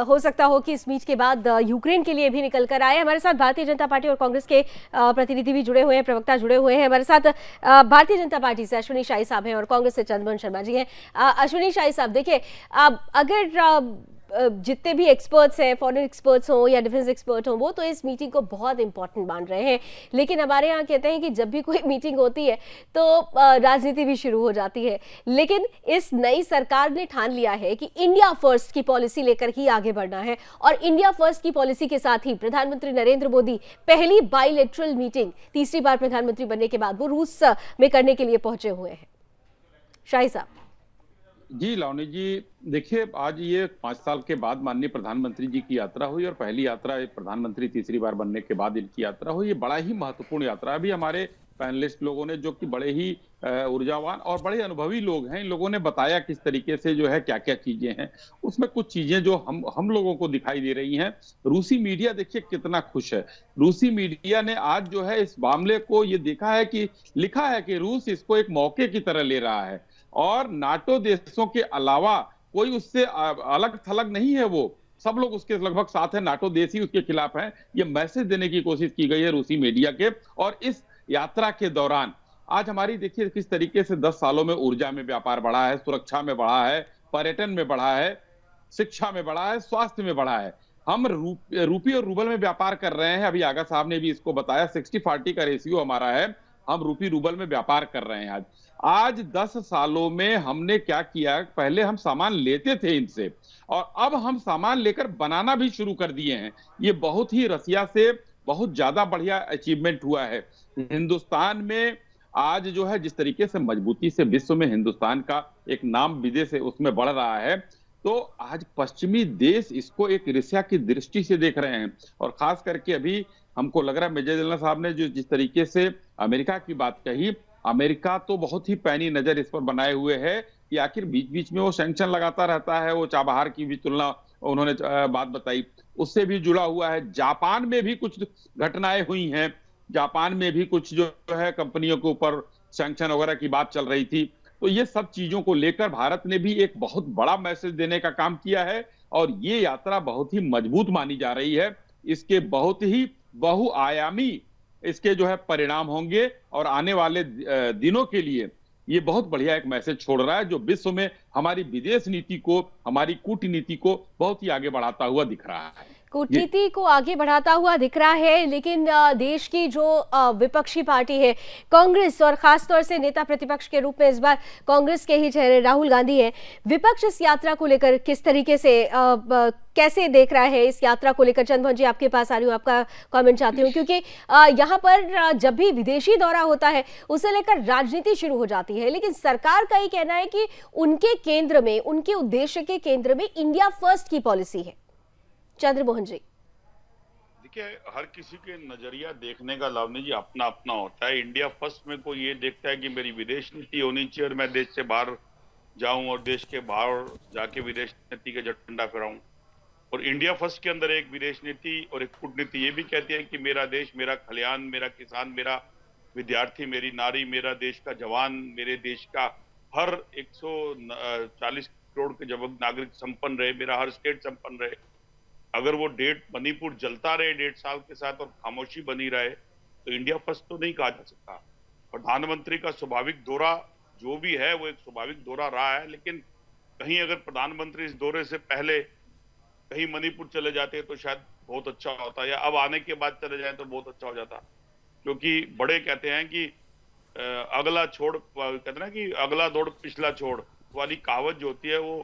हो सकता हो कि इस मीट के बाद यूक्रेन के लिए भी निकल कर आए। हमारे साथ भारतीय जनता पार्टी और कांग्रेस के प्रतिनिधि भी जुड़े हुए हैं, प्रवक्ता जुड़े हुए हैं हमारे साथ। भारतीय जनता पार्टी से अश्विनी शाही साहब हैं और कांग्रेस से चंद्रमोहन शर्मा जी हैं। अश्विनी शाही साहब, देखिए, अगर जितने भी एक्सपर्ट्स हैं, फॉरेन एक्सपर्ट्स हों या डिफेंस एक्सपर्ट हों, वो तो इस मीटिंग को बहुत इंपॉर्टेंट मान रहे हैं, लेकिन हमारे यहाँ कहते हैं कि जब भी कोई मीटिंग होती है तो राजनीति भी शुरू हो जाती है। लेकिन इस नई सरकार ने ठान लिया है कि इंडिया फर्स्ट की पॉलिसी लेकर ही आगे बढ़ना है, और इंडिया फर्स्ट की पॉलिसी के साथ ही प्रधानमंत्री नरेंद्र मोदी पहली बाइलेटरल मीटिंग तीसरी बार प्रधानमंत्री बनने के बाद वो रूस में करने के लिए पहुंचे हुए हैं। शाही साहब। जी लावनी जी, देखिए, आज ये 5 साल के बाद माननीय प्रधानमंत्री जी की यात्रा हुई और पहली यात्रा प्रधानमंत्री तीसरी बार बनने के बाद इनकी यात्रा हुई। ये बड़ा ही महत्वपूर्ण यात्रा है। अभी हमारे पैनलिस्ट लोगों ने, जो कि बड़े ही ऊर्जावान और बड़े अनुभवी लोग हैं, इन लोगों ने बताया किस तरीके से जो है क्या क्या चीजें हैं। उसमें कुछ चीजें जो हम लोगों को दिखाई दे रही हैं। रूसी मीडिया देखिए कितना खुश है। रूसी मीडिया ने आज जो है इस मामले को ये देखा है कि लिखा है कि रूस इसको एक मौके की तरह ले रहा है और नाटो देशों के अलावा कोई उससे अलग थलग नहीं है। वो सब लोग उसके लगभग साथ है, नाटो देश ही उसके खिलाफ है। ये मैसेज देने की कोशिश की गई है रूसी मीडिया के। और इस यात्रा के दौरान आज हमारी देखिए किस तरीके से 10 सालों में ऊर्जा में व्यापार बढ़ा है, सुरक्षा में बढ़ा है, पर्यटन में बढ़ा है, शिक्षा में बढ़ा है, स्वास्थ्य में बढ़ा है। हम रूपी और रूबल में व्यापार कर रहे हैं। अभी आगा साहब ने भी इसको बताया, 60-40 का रेशियो हमारा है। हम रूपी रूबल में व्यापार कर रहे हैं। आज 10 सालों में हमने क्या किया, पहले हम सामान लेते थे इनसे और अब हम सामान लेकर बनाना भी शुरू कर दिए हैं। ये बहुत ही रसिया से बहुत ज्यादा बढ़िया अचीवमेंट हुआ है। हिंदुस्तान में आज जो है जिस तरीके से मजबूती से विश्व में हिंदुस्तान का एक नाम विदेश से उसमें बढ़ रहा है, तो आज पश्चिमी देश इसको एक ईर्ष्या की दृष्टि से देख रहे हैं। और खास करके अभी हमको लग रहा है मेजर जनरल साहब ने जो जिस तरीके से अमेरिका की बात कही, अमेरिका तो बहुत ही पैनी नजर इस पर बनाए हुए है कि आखिर बीच बीच में वो सैंक्शन लगाता रहता है। वो चाबहार की भी तुलना उन्होंने बात बताई, उससे भी जुड़ा हुआ है। जापान में भी कुछ घटनाएं हुई हैं, जापान में भी कुछ जो है कंपनियों के ऊपर सैंक्शन वगैरह की बात चल रही थी। तो ये सब चीजों को लेकर भारत ने भी एक बहुत बड़ा मैसेज देने का काम किया है और ये यात्रा बहुत ही मजबूत मानी जा रही है। इसके बहुत ही बहुआयामी इसके जो है परिणाम होंगे और आने वाले दिनों के लिए ये बहुत बढ़िया एक मैसेज छोड़ रहा है जो विश्व में हमारी विदेश नीति को, हमारी कूटनीति को बहुत ही आगे बढ़ाता हुआ दिख रहा है। कूटनीति को आगे बढ़ाता हुआ दिख रहा है, लेकिन देश की जो विपक्षी पार्टी है कांग्रेस, और खासतौर से नेता प्रतिपक्ष के रूप में इस बार कांग्रेस के ही चेहरे राहुल गांधी हैं, विपक्ष इस यात्रा को लेकर किस तरीके से कैसे देख रहा है इस यात्रा को लेकर? चंद्रमोहन जी, आपके पास आ रही हूँ, आपका कमेंट चाहती हूँ, क्योंकि यहाँ पर जब भी विदेशी दौरा होता है उसे लेकर राजनीति शुरू हो जाती है, लेकिन सरकार का ये कहना है कि उनके केंद्र में, उनके उद्देश्य के केंद्र में इंडिया फर्स्ट की पॉलिसी है। चंद्रमोहन जी, देखिए, हर किसी के नजरिया देखने का लावनी जी अपना अपना होता है। इंडिया फर्स्ट में कोई ये देखता है कि मेरी विदेश नीति होनी चाहिए और मैं देश से बाहर जाऊं और देश के बाहर जाके विदेश नीति का झंडा फहराऊं। और इंडिया फर्स्ट के अंदर एक विदेश नीति और एक कूटनीति ये भी कहती है कि मेरा देश, मेरा खलियान, मेरा किसान, मेरा विद्यार्थी, मेरी नारी, मेरा देश का जवान, मेरे देश का हर 140 करोड़ के जब नागरिक संपन्न रहे, मेरा हर स्टेट संपन्न रहे। अगर वो मणिपुर जलता रहे 1.5 साल के साथ और खामोशी बनी रहे तो इंडिया फर्स्ट तो नहीं कहा जा सकता। प्रधानमंत्री का स्वाभाविक दौरा जो भी है वो एक स्वाभाविक दौरा रहा है, लेकिन कहीं अगर प्रधानमंत्री इस दौरे से पहले कहीं मणिपुर चले जाते तो शायद बहुत अच्छा होता, या अब आने के बाद चले जाए तो बहुत अच्छा हो जाता। क्योंकि बड़े कहते हैं कि अगला छोड़, कहते हैं ना कि अगला दौड़ पिछला छोड़ वाली कहावत जो होती है वो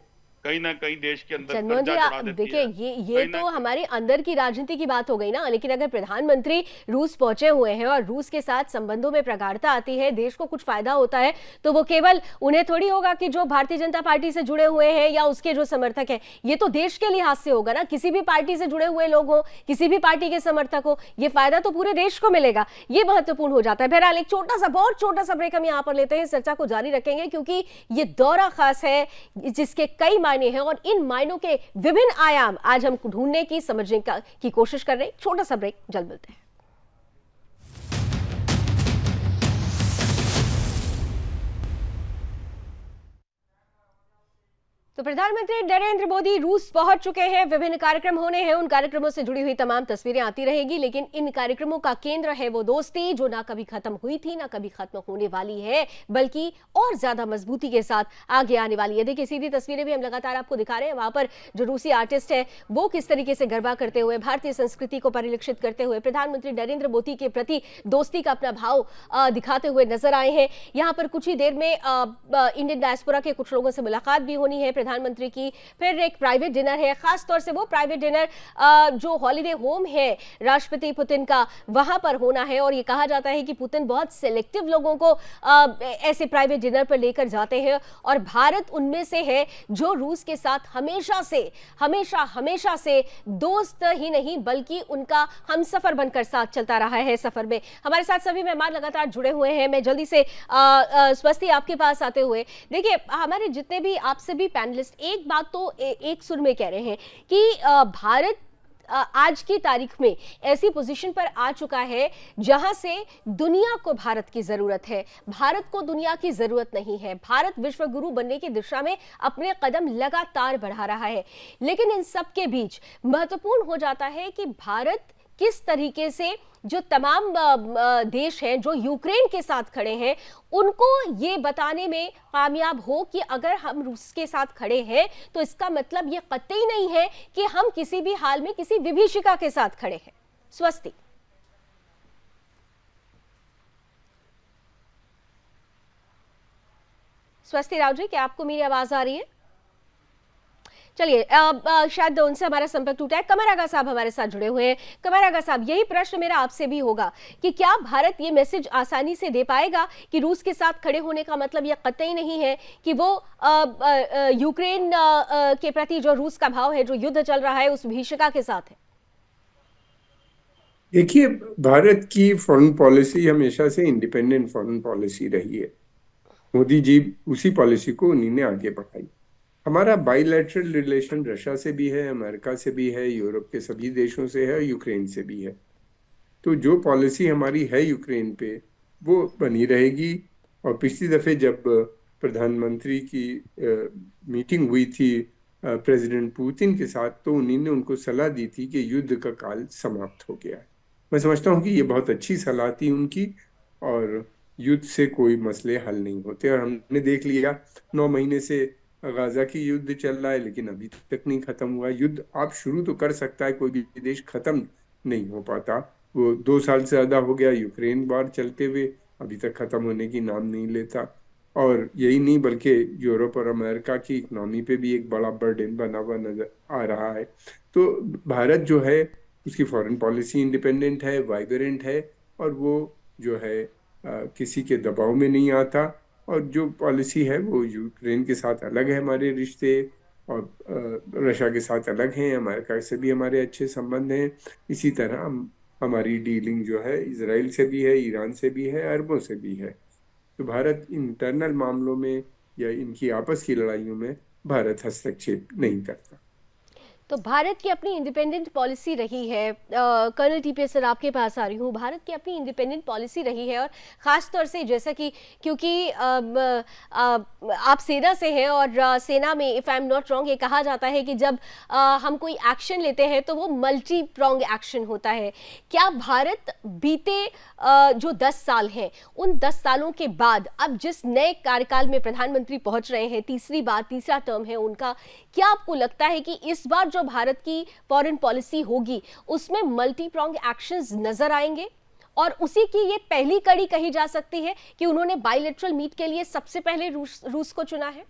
कहीं ना कहीं देश के अंदर चंद्रमोहन जी, कर्जा चढ़ा देती देखिए है। ये तो हमारे अंदर की राजनीति की बात हो गई ना, लेकिन अगर प्रधानमंत्री रूस पहुंचे हुए हैं और रूस के साथ संबंधों में प्रगाढ़ता आती है, देश को कुछ फायदा होता है, तो वो केवल उन्हें थोड़ी होगा कि जो भारतीय जनता पार्टी से जुड़े हुए हैं या उसके जो समर्थक हैं, ये तो देश के लिहाज से होगा ना। किसी भी पार्टी से जुड़े हुए लोग हो, किसी भी पार्टी के समर्थक हो, ये फायदा तो पूरे देश को मिलेगा, ये महत्वपूर्ण हो जाता है। बहरहाल एक छोटा सा, बहुत छोटा सा ब्रेक हम यहाँ पर लेते हैं, चर्चा को जारी रखेंगे क्योंकि ये दौरा खास है जिसके कई मायने हैं और इन मायनों के विभिन्न आयाम आज हम ढूंढने की, समझने की कोशिश कर रहे हैं। छोटा सा ब्रेक, जल्द मिलते हैं। तो प्रधानमंत्री नरेंद्र मोदी रूस पहुंच चुके हैं, विभिन्न कार्यक्रम होने हैं, उन कार्यक्रमों से जुड़ी हुई तमाम तस्वीरें आती रहेगी, लेकिन इन कार्यक्रमों का केंद्र है वो दोस्ती जो ना कभी खत्म हुई थी, ना कभी खत्म होने वाली है, बल्कि और ज्यादा मजबूती के साथ आगे आने वाली है। देखिए सीधी तस्वीरें भी हम लगातार आपको दिखा रहे हैं, वहां पर जो रूसी आर्टिस्ट है वो किस तरीके से गरबा करते हुए, भारतीय संस्कृति को परिलक्षित करते हुए प्रधानमंत्री नरेंद्र मोदी के प्रति दोस्ती का अपना भाव दिखाते हुए नजर आए हैं। यहाँ पर कुछ ही देर में इंडियन डायस्पोरा के कुछ लोगों से मुलाकात भी होनी है प्रधानमंत्री की, फिर एक प्राइवेट डिनर है, खास तौर से वो प्राइवेट डिनर जो हॉलिडे होम है राष्ट्रपति पुतिन का, वहां पर होना है। और ये कहा जाता है कि पुतिन बहुत सिलेक्टिव लोगों को ऐसे प्राइवेट डिनर पर लेकर जाते हैं और भारत उनमें से है जो रूस के साथ हमेशा से दोस्त ही नहीं बल्कि उनका हमसफर बनकर साथ चलता रहा है सफर में। हमारे साथ सभी मेहमान लगातार जुड़े हुए हैं। मैं जल्दी से स्वस्ति आपके पास आते हुए, देखिए हमारे जितने भी आपसे भी पैनलिस्ट एक बात तो एक सुर में कह रहे हैं कि भारत आज की तारीख में ऐसी पोजीशन पर आ चुका है जहां से दुनिया को भारत की जरूरत है, भारत को दुनिया की जरूरत नहीं है। भारत विश्व गुरु बनने की दिशा में अपने कदम लगातार बढ़ा रहा है, लेकिन इन सब के बीच महत्वपूर्ण हो जाता है कि भारत किस तरीके से जो तमाम देश हैं जो यूक्रेन के साथ खड़े हैं उनको ये बताने में कामयाब हो कि अगर हम रूस के साथ खड़े हैं तो इसका मतलब ये कतई नहीं है कि हम किसी भी हाल में किसी विभीषिका के साथ खड़े हैं। स्वस्ति, स्वस्ति राव जी, क्या आपको मेरी आवाज आ रही है? चलिए शायद उनसे हमारा संपर्क टूटा है। कमर आगा साहब हमारे साथ जुड़े हुए हैं। कमर आगा साहब, यही प्रश्न मेरा आपसे भी होगा कि क्या भारत ये मैसेज आसानी से दे पाएगा कि रूस के साथ खड़े होने का मतलब यह कतई नहीं है कि वो यूक्रेन के प्रति जो रूस का भाव है, जो युद्ध चल रहा है, उस विभीषिका के साथ है? देखिए, भारत की फॉरेन पॉलिसी हमेशा से इंडिपेंडेंट फॉरेन पॉलिसी रही है। मोदी जी उसी पॉलिसी को उन्हीं ने आगे बढ़ाई। हमारा बाइलैटरल रिलेशन रशिया से भी है, अमेरिका से भी है, यूरोप के सभी देशों से है, यूक्रेन से भी है। तो जो पॉलिसी हमारी है यूक्रेन पे वो बनी रहेगी। और पिछली दफे जब प्रधानमंत्री की मीटिंग हुई थी प्रेसिडेंट पुतिन के साथ, तो उन्हीं ने उनको सलाह दी थी कि युद्ध का काल समाप्त हो गया है। मैं समझता हूँ कि ये बहुत अच्छी सलाह थी उनकी, और युद्ध से कोई मसले हल नहीं होते। और हमने देख लिया 9 महीने से गाजा की युद्ध चल रहा है, लेकिन अभी तक नहीं खत्म हुआ। युद्ध आप शुरू तो कर सकता है, कोई भी देश खत्म नहीं हो पाता। वो 2 साल से ज्यादा हो गया यूक्रेन वॉर चलते हुए, अभी तक खत्म होने की नाम नहीं लेता। और यही नहीं बल्कि यूरोप और अमेरिका की इकोनॉमी पे भी एक बड़ा बर्डन बना हुआ नजर आ रहा है। तो भारत जो है उसकी फॉरेन पॉलिसी इंडिपेंडेंट है, वाइब्रेंट है, और वो जो है किसी के दबाव में नहीं आता। और जो पॉलिसी है वो यूक्रेन के साथ अलग है हमारे रिश्ते, और रशिया के साथ अलग हैं, अमेरिका से भी हमारे अच्छे संबंध हैं। इसी तरह हमारी डीलिंग जो है इजराइल से भी है, ईरान से भी है, अरबों से भी है। तो भारत इंटरनल मामलों में या इनकी आपस की लड़ाइयों में भारत हस्तक्षेप नहीं करता। तो भारत की अपनी इंडिपेंडेंट पॉलिसी रही है। कर्नल टीपीएस सर, आपके पास आ रही हूँ। भारत की अपनी इंडिपेंडेंट पॉलिसी रही है, और ख़ास तौर से जैसा कि क्योंकि आप सेना से हैं, और सेना में if I am not wrong ये कहा जाता है कि जब हम कोई एक्शन लेते हैं तो वो मल्टी प्रोंग एक्शन होता है। क्या भारत बीते जो 10 साल हैं, उन 10 सालों के बाद अब जिस नए कार्यकाल में प्रधानमंत्री पहुँच रहे हैं, तीसरा टर्म है उनका, क्या आपको लगता है कि इस बार जो भारत की फॉरेन पॉलिसी होगी उसमें मल्टी प्रोंग एक्शंस नजर आएंगे? और उसी की ये पहली कड़ी कही जा सकती है कि उन्होंने बायलैटरल मीट के लिए सबसे पहले रूस को चुना है।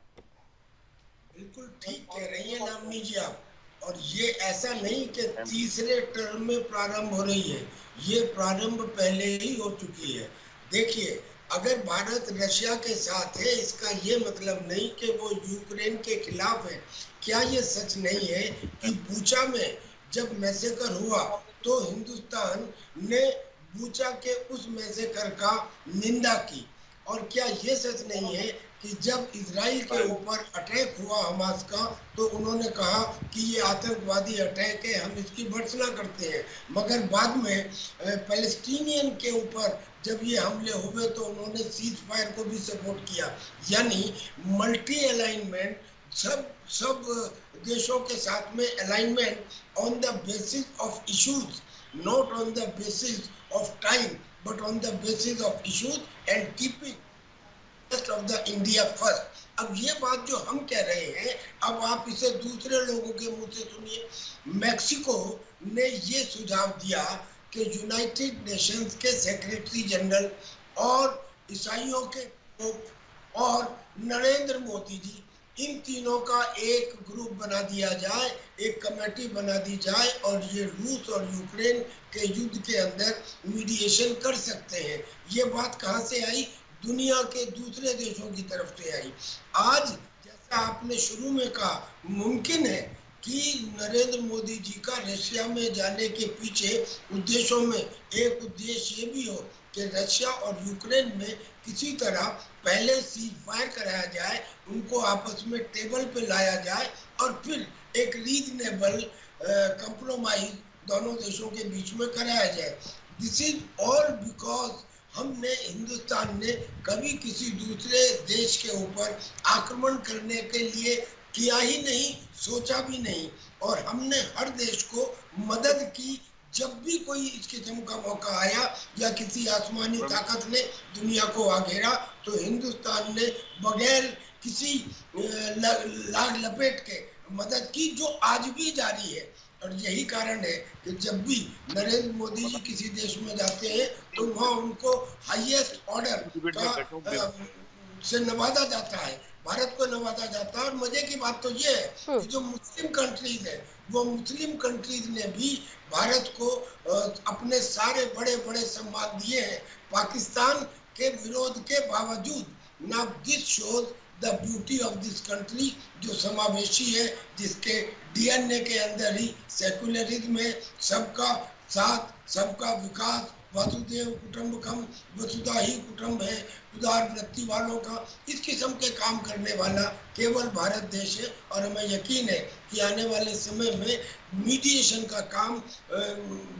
बिल्कुल ठीक कह रही हैं लावनी जी आप। और ये ऐसा नहीं कि तीसरे टर्म में प्रारंभ हो रही है, ये प्रारंभ पहले ही हो चुकी है। देखिए, अगर भारत रशिया के साथ है, इसका ये मतलब नहीं कि वो यूक्रेन के खिलाफ है। क्या ये सच नहीं है कि बूचा में जब मैसेकर हुआ तो हिंदुस्तान ने बूचा के उस मैसेकर का निंदा की? और क्या ये सच नहीं है कि जब इजराइल के ऊपर अटैक हुआ हमास का, तो उन्होंने कहा कि ये आतंकवादी अटैक है, हम इसकी भर्त्सना करते हैं। मगर बाद में पैलेस्टीनियन के ऊपर जब ये हमले हुए तो उन्होंने सीज फायर को भी सपोर्ट किया। यानी मल्टी अलाइनमेंट, सब देशों के साथ में alignment on the basis of issues, not on the basis of time, but on the basis of issues and keeping of the India first. अब ये बात जो हम कह रहे हैं, अब आप इसे दूसरे लोगों के मुंह से सुनिए। मैक्सिको ने ये सुझाव दिया कि यूनाइटेड नेशंस के सेक्रेटरी जनरल और ईसाइयों के पोप और नरेंद्र मोदी जी, इन तीनों का एक ग्रुप बना दिया जाए, एक कमेटी बना दी जाए और ये रूस और यूक्रेन के युद्ध के अंदर मीडिएशन कर सकते हैं। ये बात कहाँ से आई? दुनिया के दूसरे देशों की तरफ से आई। आज जैसा आपने शुरू में कहा, मुमकिन है कि नरेंद्र मोदी जी का रशिया में जाने के पीछे उद्देश्यों में एक उद्देश्य ये भी हो कि रशिया और यूक्रेन में किसी तरह पहले सीज फायर कराया जाए, उनको आपस में टेबल पे लाया जाए और फिर एक रीजनेबल कंप्रोमाइज दोनों देशों के बीच में कराया जाए। दिस इज ऑल बिकॉज हमने, हिंदुस्तान ने कभी किसी दूसरे देश के ऊपर आक्रमण करने के लिए किया ही नहीं, सोचा भी नहीं। और हमने हर देश को मदद की जब भी कोई इस किस्म का मौका आया या किसी आसमानी ताकत ने दुनिया को घेरा, तो हिंदुस्तान ने बगैर किसी लाग लपेट के मदद की, जो आज भी जारी है। और यही कारण है कि जब भी नरेंद्र मोदी जी किसी देश में जाते हैं तो वहाँ उनको हाईएस्ट ऑर्डर का से नवाजा जाता है, भारत को नवाजा जाता है। और मजे की बात तो ये है कि जो मुस्लिम कंट्रीज है, वो मुस्लिम कंट्रीज ने भी भारत को अपने सारे बड़े बड़े सम्मान दिए हैं पाकिस्तान के विरोध के बावजूद। Now this shows the beauty of this country, जो समावेशी है, जिसके डीएनए के अंदर ही सेकुलरिज्म है, सबका साथ, सबका विकास, वसुदेव कुटुंबकम, वसुधा ही कुटुंब है, उदार वृत्ति वालों का, इस किस्म के काम करने वाला केवल भारत देश है। और हमें यकीन है कि आने वाले समय में मीडिएशन का काम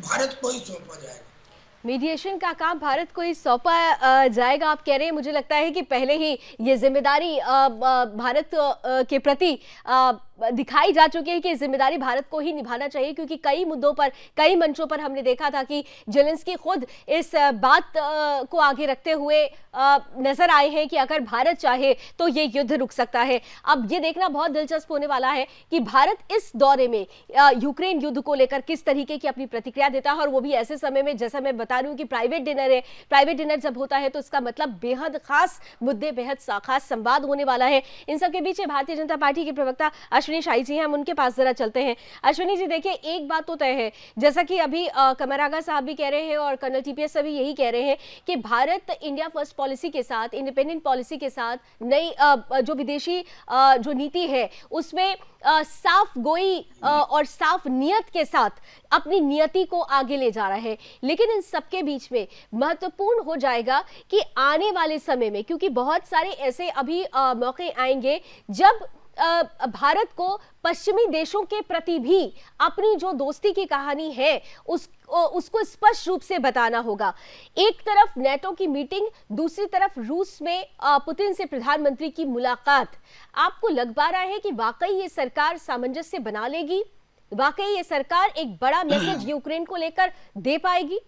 भारत को ही सौंपा जाएगा। मीडिएशन का काम भारत को ही सौंपा जाएगा, आप कह रहे हैं। मुझे लगता है कि पहले ही ये जिम्मेदारी भारत के प्रति दिखाई जा चुकी है कि जिम्मेदारी भारत को ही निभाना चाहिए, क्योंकि कई मुद्दों पर, कई मंचों पर हमने देखा था कि जेलेंस्की खुद इस बात को आगे रखते हुए नजर आए हैं कि अगर भारत चाहे तो ये युद्ध रुक सकता है। अब ये देखना बहुत दिलचस्प होने वाला है कि भारत इस दौरे में यूक्रेन युद्ध को लेकर किस तरीके की अपनी प्रतिक्रिया देता है, और वो भी ऐसे समय में, जैसा मैं बता रही हूँ कि प्राइवेट डिनर है। प्राइवेट डिनर जब होता है तो इसका मतलब बेहद खास मुद्दे, बेहद खास संवाद होने वाला है। इन सबके बीच भारतीय जनता पार्टी के प्रवक्ता अश्विनी शाही जी हैं, हम उनके पास जरा चलते हैं। अश्विनी जी, देखिए, एक बात तो तय है, जैसा कि अभी कमरागा साहब भी कह रहे हैं और कर्नल टीपीएस भी यही कह रहे हैं कि भारत इंडिया फर्स्ट पॉलिसी के साथ, इंडिपेंडेंट पॉलिसी के साथ, नई जो विदेशी जो नीति है उसमें साफ गोई और साफ नियत के साथ अपनी नियति को आगे ले जा रहा है। लेकिन इन सबके बीच में महत्वपूर्ण हो जाएगा कि आने वाले समय में, क्योंकि बहुत सारे ऐसे अभी मौके आएंगे जब भारत को पश्चिमी देशों के प्रति भी अपनी जो दोस्ती की कहानी है उसको स्पष्ट रूप से बताना होगा। एक तरफ नेटो की मीटिंग, दूसरी तरफ रूस में पुतिन से प्रधानमंत्री की मुलाकात। आपको लग पा रहा है कि वाकई ये सरकार सामंजस्य बना लेगी? वाकई ये सरकार एक बड़ा मैसेज यूक्रेन को लेकर दे पाएगी?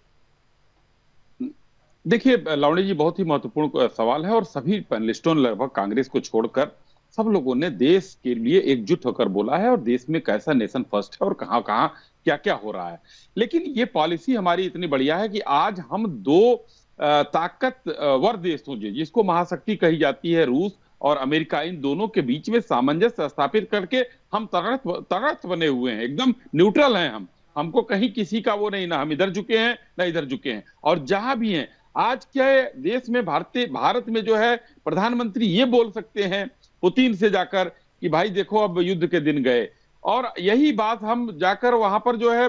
देखिए लावणी जी, बहुत ही महत्वपूर्ण सवाल है और सभी पैनलिस्टों ने लगभग कांग्रेस को छोड़कर सब लोगों ने देश के लिए एकजुट होकर बोला है और देश में कैसा नेशन फर्स्ट है और कहां कहां क्या क्या हो रहा है। लेकिन ये पॉलिसी हमारी इतनी बढ़िया है कि आज हम दो ताकतवर देशों जिसको महाशक्ति कही जाती है, रूस और अमेरिका, इन दोनों के बीच में सामंजस्य स्थापित करके हम तटस्थ बने हुए हैं, एकदम न्यूट्रल हैं हम। हमको कहीं किसी का वो नहीं, ना हम इधर झुके हैं ना इधर झुके हैं। और जहां भी हैं आज के देश में, भारत में जो है प्रधानमंत्री ये बोल सकते हैं पुतिन से जाकर कि भाई देखो अब युद्ध के दिन गए। और यही बात हम जाकर वहां पर जो है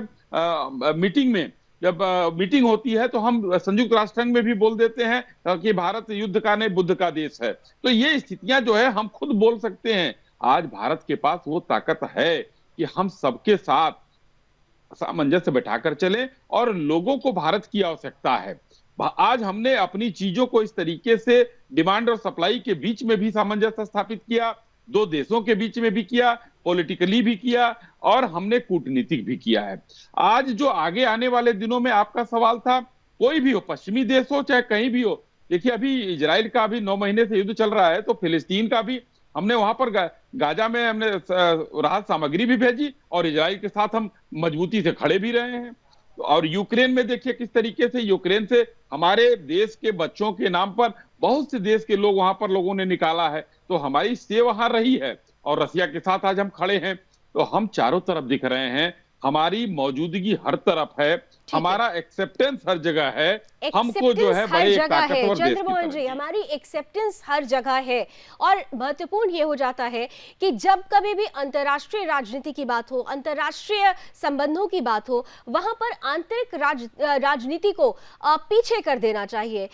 मीटिंग में, जब मीटिंग होती है तो हम संयुक्त राष्ट्र संघ में भी बोल देते हैं कि भारत युद्ध का नहीं बुद्ध का देश है। तो ये स्थितियां जो है हम खुद बोल सकते हैं। आज भारत के पास वो ताकत है कि हम सबके साथ सामंजस्य बैठाकर चले, और लोगों को भारत की आवश्यकता है। आज हमने अपनी चीजों को इस तरीके से डिमांड और सप्लाई के बीच में भी सामंजस्य स्थापित किया, दो देशों के बीच में भी किया, पॉलिटिकली भी किया, और हमने कूटनीतिक भी किया है। आज जो आगे आने वाले दिनों में आपका सवाल था, कोई भी हो, पश्चिमी देश हो चाहे कहीं भी हो, देखिए अभी इजराइल का भी 9 महीने से युद्ध चल रहा है, तो फिलिस्तीन का भी हमने वहां पर गाजा में हमने राहत सामग्री भी भेजी, और इजराइल के साथ हम मजबूती से खड़े भी रहे हैं। और यूक्रेन में देखिए किस तरीके से यूक्रेन से हमारे देश के बच्चों के नाम पर बहुत से देश के लोग वहां पर लोगों ने निकाला है। तो हमारी सेवा वहां रही है, और रसिया के साथ आज हम खड़े हैं। तो हम चारों तरफ दिख रहे हैं, हमारी मौजूदगी हर तरफ है, हमारा एक्सेप्टेंस हर जगह है, हमको जो है बड़े ताकतवर देश चंद्रमोहन जी, हमारी एक्सेप्टेंस हर जगह है। और महत्वपूर्ण ये हो जाता है कि जब कभी भी अंतर्राष्ट्रीय राजनीति की बात हो, अंतर्राष्ट्रीय संबंधों की बात हो, वहां पर आंतरिक राजनीति को पीछे कर देना चाहिए।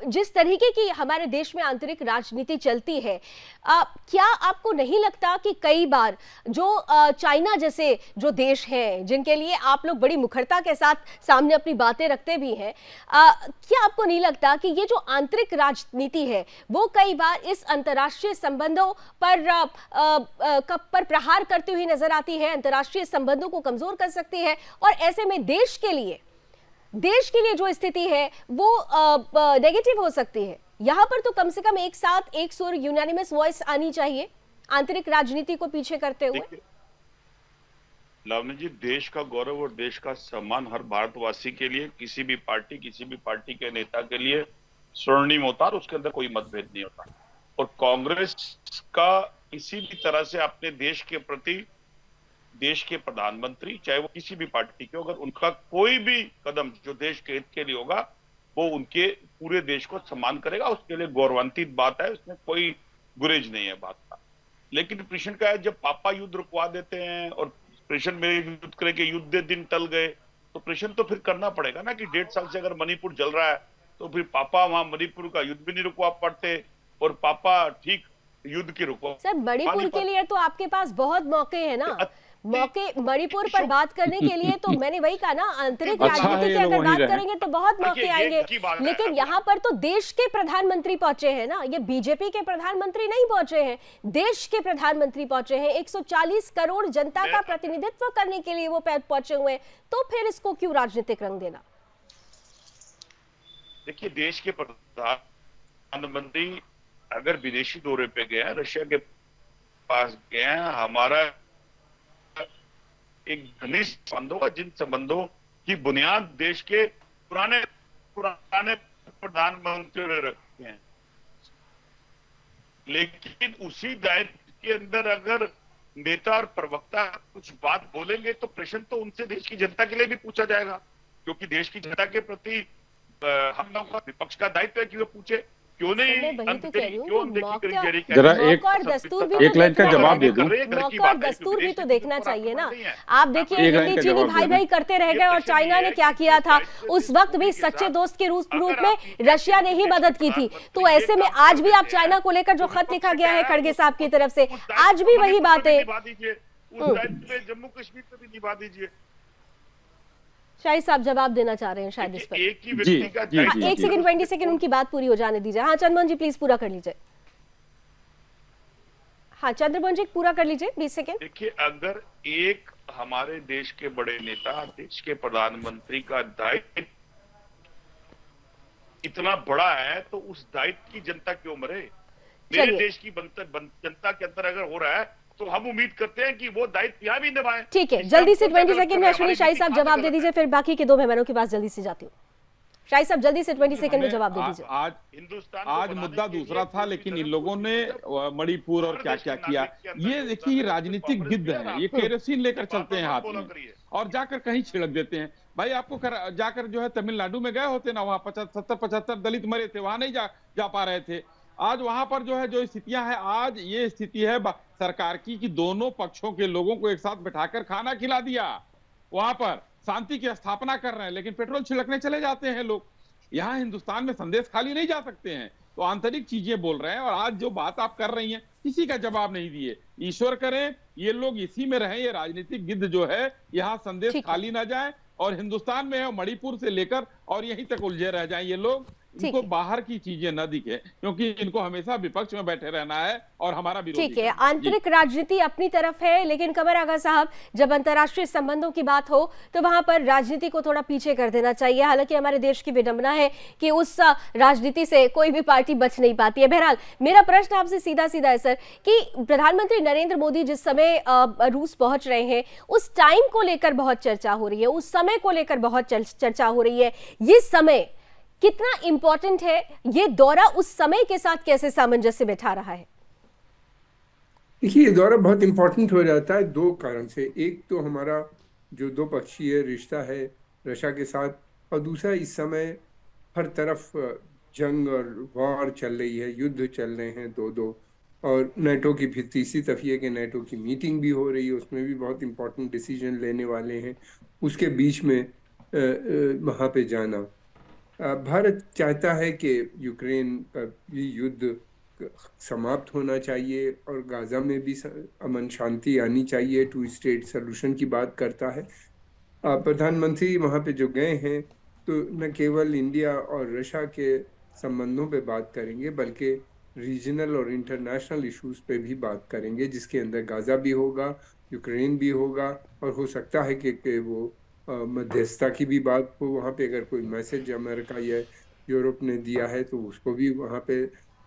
जिस तरीके की हमारे देश में आंतरिक राजनीति चलती है, क्या आपको नहीं लगता कि कई बार जो चाइना जैसे जो देश हैं, जिनके लिए आप लोग बड़ी मुखरता के साथ सामने अपनी बातें रखते भी हैं, क्या आपको नहीं लगता कि ये जो आंतरिक राजनीति है वो कई बार इस अंतर्राष्ट्रीय संबंधों पर प्रहार करती हुई नजर आती है, अंतर्राष्ट्रीय संबंधों को कमजोर कर सकती है, और ऐसे में देश के लिए जो स्थिति है वो नेगेटिव हो सकती है? यहां पर तो कम से कम एक साथ एक सुर, यूनानिमस वॉइस आनी चाहिए आंतरिक राजनीति को पीछे करते हुए। लावण्य जी, देश का गौरव और देश का सम्मान हर भारतवासी के लिए, किसी भी पार्टी के नेता के लिए स्वर्णिम होता है, और उसके अंदर कोई मतभेद नहीं होता। और कांग्रेस का किसी भी तरह से अपने देश के प्रति, देश के प्रधानमंत्री चाहे वो किसी भी पार्टी के, अगर उनका कोई भी कदम जो देश के हित के लिए होगा, वो उनके पूरे देश को सम्मान करेगा। उसके लिए गौरवान्वित बात है, उसमें कोई गुरेज नहीं है बात का। लेकिन प्रश्न का है, जब पापा युद्ध रुकवा देते हैं और प्रश्न में युद्ध करेंगे, युद्ध दिन टल गए, तो प्रश्न तो फिर करना पड़ेगा ना कि 1.5 साल से अगर मणिपुर जल रहा है, तो फिर पापा वहां मणिपुर का युद्ध भी नहीं रुकवा पाते, और पापा ठीक युद्ध की रुकवा। सर, मणिपुर के लिए तो आपके पास बहुत मौके हैं ना, मौके मणिपुर पर बात करने के लिए। तो मैंने वही कहा ना, आंतरिक राजनीति की अगर बात करेंगे तो बहुत मौके आएंगे, लेकिन यहाँ पर तो देश के प्रधानमंत्री पहुंचे हैं ना, ये बीजेपी के प्रधानमंत्री नहीं पहुंचे हैं, देश के प्रधानमंत्री पहुंचे हैं। 140 करोड़ जनता का प्रतिनिधित्व करने के लिए वो पहुंचे हुए हैं, तो फिर इसको क्यों राजनीतिक रंग देना? देखिए, देश के प्रधानमंत्री अगर विदेशी दौरे पे गए हैं, रशिया के पास गए हैं, हमारा एक घनिष्ठ संबंधों का, जिन संबंधों की बुनियाद देश के पुराने प्रधानमंत्री ने रखी है। लेकिन उसी दायित्व के अंदर अगर नेता और प्रवक्ता कुछ बात बोलेंगे, तो प्रश्न तो उनसे देश की जनता के लिए भी पूछा जाएगा, क्योंकि देश की जनता के प्रति हम लोगों का विपक्ष का दायित्व है कि वो पूछे क्यों नहीं। जरा एक लाइन का जवाब दे दूं। मौका और दस्तूर भी तो देखना चाहिए ना। आप देखिए, हिंदी चीनी भाई भाई करते रह गए, और चाइना ने क्या किया था, उस वक्त भी सच्चे दोस्त के रूप में रशिया ने ही मदद की थी। तो ऐसे में आज भी आप चाइना को लेकर जो खत लिखा गया है खड़गे साहब की तरफ से, आज भी वही बातें। जम्मू कश्मीर पे भी निभा दीजिए। शाहिद साहब जवाब देना चाह रहे हैं शायद इस पर। एक सेकंड 20 सेकंड उनकी बात पूरी हो जाने दीजिए। हाँ चंद्रमोहन जी, प्लीज पूरा कर लीजिए। हाँ चंद्रमोहन जी, पूरा कर लीजिए 20 सेकंड। देखिए, अगर एक हमारे देश के बड़े नेता, देश के प्रधानमंत्री का दायित्व इतना बड़ा है, तो उस दायित्व की जनता क्यों मरे? मेरे देश की जनता के अंदर अगर हो रहा है, तो हम उम्मीद करते हैं कि वो दायित्व यहाँ भी निभाएं। ठीक है, जल्दी से 20 सेकंड में अश्विनी शाही साहब जवाब दे दीजिए, फिर बाकी के 2 मेहमानों के पास जल्दी से जाती हूँ। शाही साहब जल्दी से 20 सेकंड में हमें जवाब दे दीजिए। आज हिंदुस्तान को आज बनाने मुद्दा के लिए दूसरा था, पूरी लेकिन इन तरह लोगों ने मणिपुर और हर क्या देश क्या के किया। नागरिक के अंदर ये देखिए हिंदुस्तान राजनीतिक को गिद्ध वापस है, किया ये केरोसिन लेकर चलते हैं हाथ बोला में करिए। और जाकर कहीं छिड़क देते हैं। भाई आपको जाकर जो है तमिलनाडु में गए होते ना, वहां 70-75 दलित मरे थे, वहां नहीं जा पा रहे थे। आज वहां पर जो है जो स्थितियां है, आज ये स्थिति है सरकार की कि दोनों पक्षों के लोगों को एक साथ बैठाकर खाना खिला दिया, वहां पर शांति की स्थापना कर रहे हैं, लेकिन पेट्रोल छिड़कने चले जाते हैं लोग। यहाँ हिंदुस्तान में संदेश खाली नहीं जा सकते हैं, तो आंतरिक चीजें बोल रहे हैं। और आज जो बात आप कर रही हैं, किसी का जवाब नहीं दिए। ईश्वर करें ये लोग इसी में रहें, ये राजनीतिक गिद्ध जो है यहाँ संदेश ठीक है। खाली ना जाए और हिंदुस्तान में है मणिपुर से लेकर और यहीं तक उलझे रह जाएं ये लोग। ठीक इनको है। बाहर की चीजें न दिखे, क्योंकि इनको हमेशा विपक्ष में बैठे रहना है और हमारा विरोधी ठीक है, करना। जी। आंतरिक राजनीति अपनी तरफ है, लेकिन कमर आगा साहब जब अंतर्राष्ट्रीय संबंधों की बात हो तो वहां पर राजनीति को थोड़ा पीछे कर देना चाहिए। हालांकि हमारे देश की विडंबना है कि उस राजनीति से कोई भी पार्टी बच नहीं पाती है। बहरहाल मेरा प्रश्न आपसे सीधा सीधा है सर कि प्रधानमंत्री नरेंद्र मोदी जिस समय रूस पहुंच रहे हैं, उस टाइम को लेकर बहुत चर्चा हो रही है, उस समय को लेकर बहुत चर्चा हो रही है। ये समय कितना इंपॉर्टेंट है, ये दौरा उस समय के साथ कैसे सामंजस्य बैठा रहा है? देखिए, ये दौरा बहुत इंपॉर्टेंट हो जाता है दो कारण से। एक तो हमारा जो दो पक्षीय रिश्ता है रशिया के साथ, और दूसरा इस समय हर तरफ जंग और वॉर चल रही है, युद्ध चल रहे हैं दो। और नेटो की फिर तीसरी तरफ ये कि नेटो की मीटिंग भी हो रही है, उसमें भी बहुत इंपॉर्टेंट डिसीजन लेने वाले हैं। उसके बीच में वहाँ पे जाना, भारत चाहता है कि यूक्रेन का ये युद्ध समाप्त होना चाहिए और गाजा में भी अमन शांति आनी चाहिए। 2 स्टेट सॉल्यूशन की बात करता है। प्रधानमंत्री वहाँ पे जो गए हैं तो न केवल इंडिया और रशिया के संबंधों पे बात करेंगे, बल्कि रीजनल और इंटरनेशनल इश्यूज पे भी बात करेंगे, जिसके अंदर गाजा भी होगा, यूक्रेन भी होगा, और हो सकता है कि वो मध्यस्थता की भी बात हो वहाँ पे। अगर कोई मैसेज अमेरिका या यूरोप ने दिया है तो उसको भी वहाँ पे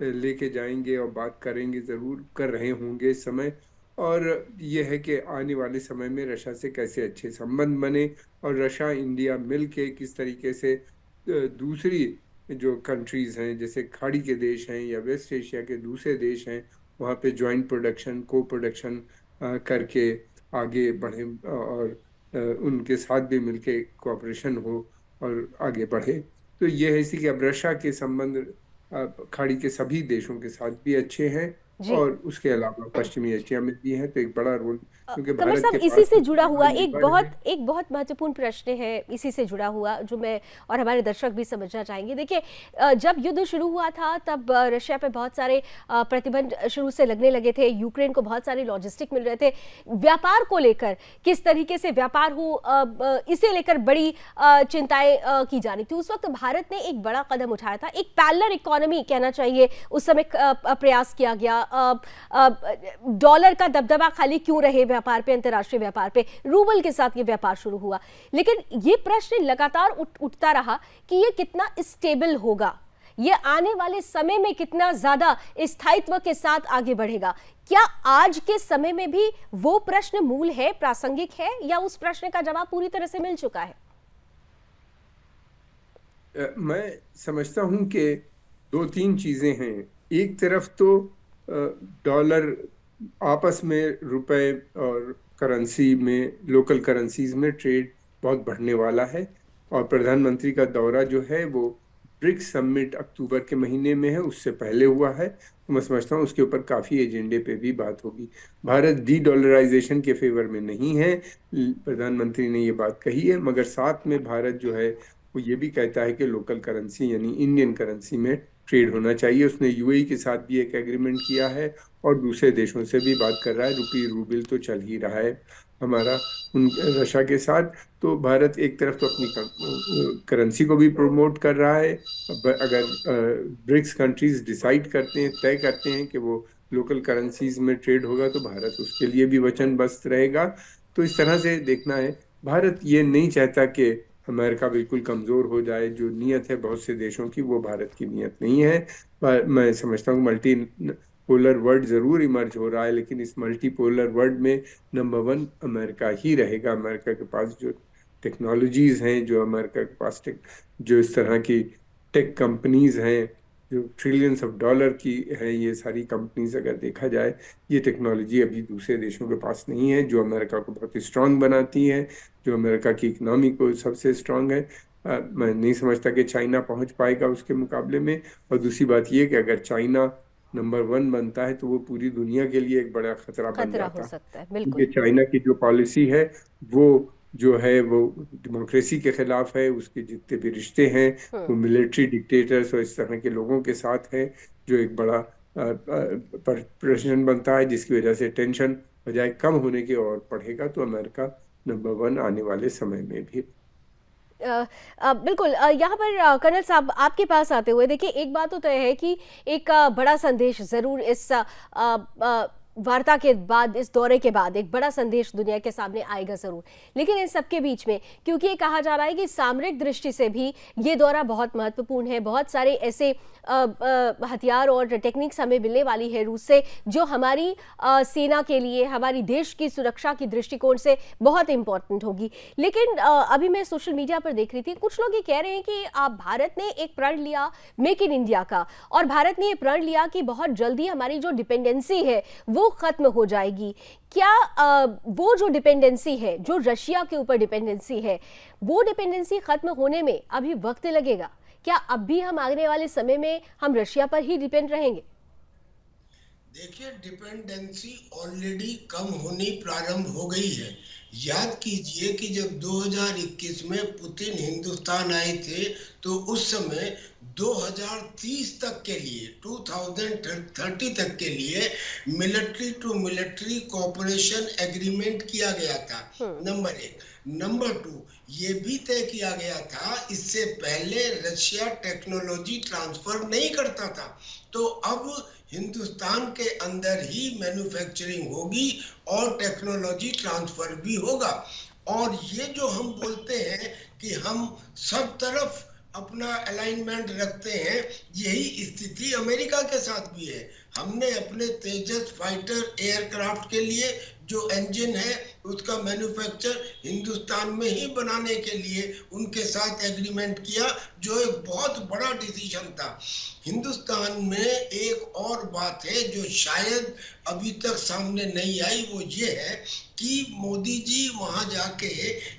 लेके जाएंगे और बात करेंगे, ज़रूर कर रहे होंगे इस समय। और ये है कि आने वाले समय में रशिया से कैसे अच्छे संबंध बने और रशिया इंडिया मिल के किस तरीके से दूसरी जो कंट्रीज़ हैं, जैसे खाड़ी के देश हैं या वेस्ट एशिया के दूसरे देश हैं, वहाँ पे ज्वाइंट प्रोडक्शन, को प्रोडक्शन करके आगे बढ़े और उनके साथ भी मिलके कोऑपरेशन हो और आगे बढ़े। तो ये है इसी कि अब रशिया के संबंध खाड़ी के सभी देशों के साथ भी अच्छे हैं और उसके अलावा पश्चिमी एशिया में भी है, तो एक बड़ा रोल, क्योंकि कमर भारत साहब के इसी पास से जुड़ा हुआ लीवर एक बहुत महत्वपूर्ण प्रश्न है, इसी से जुड़ा हुआ, जो मैं और हमारे दर्शक भी समझना चाहेंगे। देखिए, जब युद्ध शुरू हुआ था तब रशिया पे बहुत सारे प्रतिबंध शुरू से लगने लगे थे, यूक्रेन को बहुत सारे लॉजिस्टिक मिल रहे थे, व्यापार को लेकर किस तरीके से व्यापार हो इसे लेकर बड़ी चिंताएं की जा रही थी। उस वक्त भारत ने एक बड़ा कदम उठाया था, एक पैरेलल इकोनॉमी कहना चाहिए उस समय प्रयास किया गया। डॉलर का दबदबा खाली क्यों रहे व्यापार पे, अंतर्राष्ट्रीय व्यापार पे, रूबल के साथ ये व्यापार शुरू हुआ। लेकिन ये प्रश्न लगातार उठता रहा कि ये कितना स्टेबल होगा, ये आने वाले समय में कितना ज्यादा स्थायित्व के साथ आगे बढ़ेगा। क्या आज के समय में भी वो प्रश्न मूल है, प्रासंगिक है, या उस प्रश्न का जवाब पूरी तरह से मिल चुका है? मैं समझता हूं कि 2-3 चीजें हैं। एक तरफ तो डॉलर आपस में रुपए और करेंसी में, लोकल करेंसीज में ट्रेड बहुत बढ़ने वाला है, और प्रधानमंत्री का दौरा जो है वो ब्रिक्स समिट अक्टूबर के महीने में है, उससे पहले हुआ है। तो मैं समझता हूँ उसके ऊपर काफ़ी एजेंडे पे भी बात होगी। भारत डी डॉलराइजेशन के फेवर में नहीं है, प्रधानमंत्री ने ये बात कही है, मगर साथ में भारत जो है वो ये भी कहता है कि लोकल करेंसी यानी इंडियन करेंसी में ट्रेड होना चाहिए। उसने यूएई के साथ भी एक एग्रीमेंट किया है और दूसरे देशों से भी बात कर रहा है। रूबल तो चल ही रहा है हमारा उन रशिया के साथ। तो भारत एक तरफ तो अपनी करेंसी को भी प्रमोट कर रहा है। अगर ब्रिक्स कंट्रीज डिसाइड करते हैं, तय करते हैं कि वो लोकल करेंसीज में ट्रेड होगा, तो भारत उसके लिए भी वचनबद्ध रहेगा। तो इस तरह से देखना है, भारत ये नहीं चाहता कि अमेरिका बिल्कुल कमज़ोर हो जाए। जो नीयत है बहुत से देशों की, वो भारत की नीयत नहीं है। मैं समझता हूँ मल्टी पोलर वर्ल्ड ज़रूर इमर्ज हो रहा है, लेकिन इस मल्टी पोलर वर्ल्ड में नंबर 1 अमेरिका ही रहेगा। अमेरिका के पास जो टेक्नोलॉजीज हैं जो अमेरिका के पास जो इस तरह की टेक कंपनीज हैं जो ट्रिलियंस ऑफ डॉलर की है, ये सारी कंपनीज अगर देखा जाए, ये टेक्नोलॉजी अभी दूसरे देशों के पास नहीं है, जो अमेरिका को बहुत स्ट्रांग बनाती है, जो अमेरिका की इकोनॉमी को सबसे स्ट्रांग है। मैं नहीं समझता कि चाइना पहुंच पाएगा उसके मुकाबले में। और दूसरी बात ये कि अगर चाइना नंबर 1 बनता है तो वो पूरी दुनिया के लिए एक बड़ा खतरा बन खतरा जाता हो है, सकता है, क्योंकि बिल्कुल। चाइना की जो पॉलिसी है वो जो है वो डेमोक्रेसी के खिलाफ है। उसके जितने भी रिश्ते हैं वो मिलिट्री डिक्टेटर्स और इस तरह के लोगों के साथ है, जो एक बड़ा प्रश्न बनता है, जिसकी वजह से टेंशन बजाय कम होने की ओर बढ़ेगा। तो अमेरिका नंबर 1 आने वाले समय में भी। बिल्कुल। यहाँ पर कर्नल साहब आपके पास आते हुए देखिए, एक बात तो तय है कि एक बड़ा संदेश ज़रूर इस वार्ता के बाद, इस दौरे के बाद एक बड़ा संदेश दुनिया के सामने आएगा ज़रूर। लेकिन इन सबके बीच में क्योंकि ये कहा जा रहा है कि सामरिक दृष्टि से भी ये दौरा बहुत महत्वपूर्ण है, बहुत सारे ऐसे हथियार और टेक्निक्स हमें मिलने वाली है रूस से जो हमारी सेना के लिए, हमारी देश की सुरक्षा की दृष्टिकोण से बहुत इंपॉर्टेंट होगी। लेकिन अभी मैं सोशल मीडिया पर देख रही थी, कुछ लोग ये कह रहे हैं कि भारत ने एक प्रण लिया मेक इन इंडिया का, और भारत ने ये प्रण लिया कि बहुत जल्दी हमारी जो डिपेंडेंसी है वो खत्म हो जाएगी। क्या वो जो डिपेंडेंसी है, जो रशिया के ऊपर डिपेंडेंसी है, वो डिपेंडेंसी खत्म होने में अभी वक्त लगेगा? क्या अब भी हम आने वाले समय में हम रशिया पर ही डिपेंड रहेंगे? देखिए, डिपेंडेंसी ऑलरेडी कम होनी प्रारंभ हो गई है। याद कीजिए कि जब 2021 में पुतिन हिंदुस्तान आए थे तो उस समय 2030 तक के लिए, 2030 तक के लिए military to military cooperation agreement किया गया था, नंबर 1। नंबर 2, ये भी तय किया गया था, इससे पहले रशिया टेक्नोलॉजी ट्रांसफर नहीं करता था, तो अब हिंदुस्तान के अंदर ही मैन्युफैक्चरिंग होगी और टेक्नोलॉजी ट्रांसफर भी होगा। और ये जो हम बोलते हैं कि हम सब तरफ अपना अलाइनमेंट रखते हैं, यही स्थिति अमेरिका के साथ भी है। हमने अपने तेजस फाइटर एयरक्राफ्ट के लिए जो इंजन है उसका मैन्युफैक्चर हिंदुस्तान में ही बनाने के लिए उनके साथ एग्रीमेंट किया, जो एक बहुत बड़ा डिसीजन था। हिंदुस्तान में एक और बात है जो शायद अभी तक सामने नहीं आई, वो ये है कि मोदी जी वहां जाके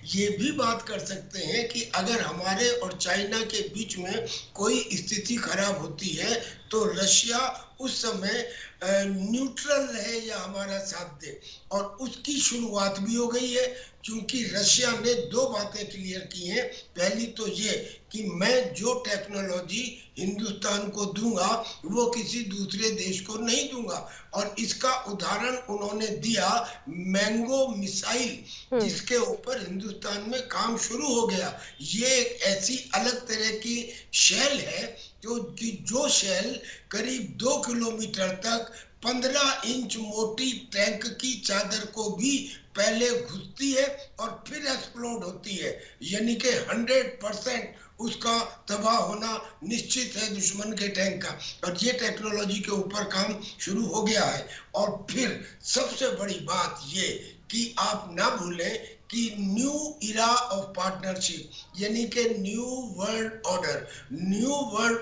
ये भी बात कर सकते हैं कि अगर हमारे और चाइना के बीच में कोई स्थिति खराब होती है तो रशिया उस समय न्यूट्रल रहे या हमारा साथ दे, और उसकी शुरुआत भी हो गई है। क्योंकि रशिया ने 2 बातें क्लियर की हैं। पहली तो ये कि मैं जो टेक्नोलॉजी हिंदुस्तान को दूंगा वो किसी दूसरे देश को नहीं दूंगा, और इसका उदाहरण उन्होंने दिया मैंगो मिसाइल, जिसके ऊपर हिंदुस्तान में काम शुरू हो गया। ये एक ऐसी अलग तरह की शेल है जो शेल करीब 2 किलोमीटर तक 15 इंच मोटी टैंक की चादर को भी पहले घुसती है और फिर एक्सप्लोड होती है, यानी कि 100% उसका तबाह होना निश्चित है दुश्मन के टैंक का। और ये टेक्नोलॉजी के ऊपर काम शुरू हो गया है। और फिर सबसे बड़ी बात ये कि आप ना भूलें कि न्यू इरा ऑफ पार्टनरशिप, यानी कि न्यू वर्ल्ड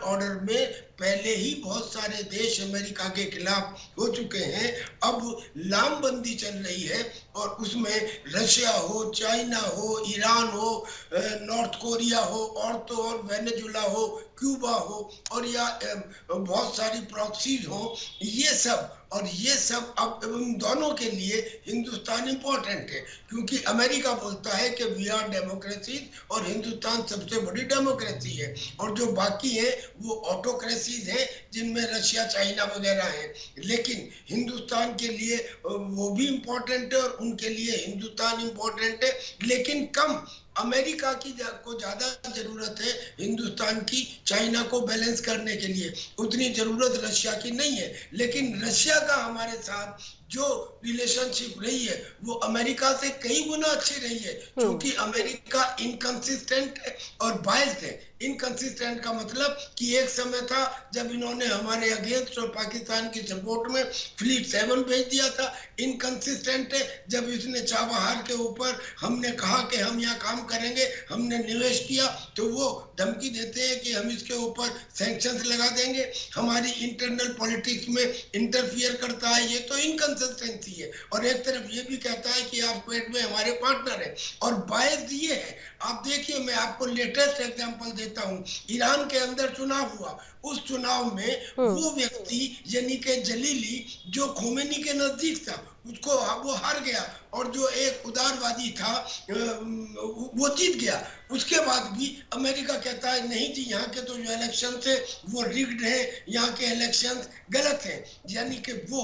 ऑर्डर में पहले ही बहुत सारे देश अमेरिका के खिलाफ हो चुके हैं। अब लामबंदी चल रही है और उसमें रशिया हो, चाइना हो, ईरान हो, नॉर्थ कोरिया हो, और तो और वेनेजुला हो, क्यूबा हो, और या बहुत सारी प्रॉक्सीज हो, ये सब अब इन दोनों के लिए हिंदुस्तान इंपॉर्टेंट है। क्योंकि अमेरिका बोलता है कि वी आर डेमोक्रेसी और हिंदुस्तान सबसे बड़ी डेमोक्रेसी है, और जो बाकी है वो ऑटोक्रेसीज है जिनमें रशिया, चाइना वगैरह है। लेकिन हिंदुस्तान के लिए वो भी इम्पोर्टेंट है और उनके लिए हिंदुस्तान इम्पोर्टेंट है, लेकिन कम। अमेरिका को ज्यादा जरूरत है हिंदुस्तान की चाइना को बैलेंस करने के लिए, उतनी जरूरत रशिया की नहीं है। लेकिन रशिया का हमारे साथ जो रिलेशनशिप रही है वो अमेरिका से कई गुना अच्छी रही है, क्योंकि अमेरिका इनकंसिस्टेंट है और बायस्ड है। इनकंसिस्टेंट का मतलब कि एक समय था जब इन्होंने हमारे अगेंस्ट और पाकिस्तान की सपोर्ट में फ्लीट 7 भेज दिया था। इनकंसिस्टेंट है जब इसने चाबहार के ऊपर हमने कहा कि हम यहाँ काम करेंगे, हमने निवेश किया, तो वो धमकी देते हैं कि हम इसके ऊपर सैंक्शंस लगा देंगे, हमारी इंटरनल पॉलिटिक्स में इंटरफियर करता है। ये तो इनकंसिस्टेंसी है। और एक तरफ ये भी कहता है कि आप क्वेट में हमारे पार्टनर हैं। और बायस ये है, आप देखिए, मैं आपको लेटेस्ट एग्जांपल देता हूं। ईरान के अंदर चुनाव हुआ, उस चुनाव में वो व्यक्ति यानी कि जलीली जो खोमेनी के नजदीक था, उसको वो हार गया, और जो एक उदारवादी था वो जीत गया। उसके बाद भी अमेरिका कहता है नहीं जी, यहाँ के तो जो इलेक्शन थे वो रिग्ड है, यहाँ के इलेक्शन गलत है। यानी कि वो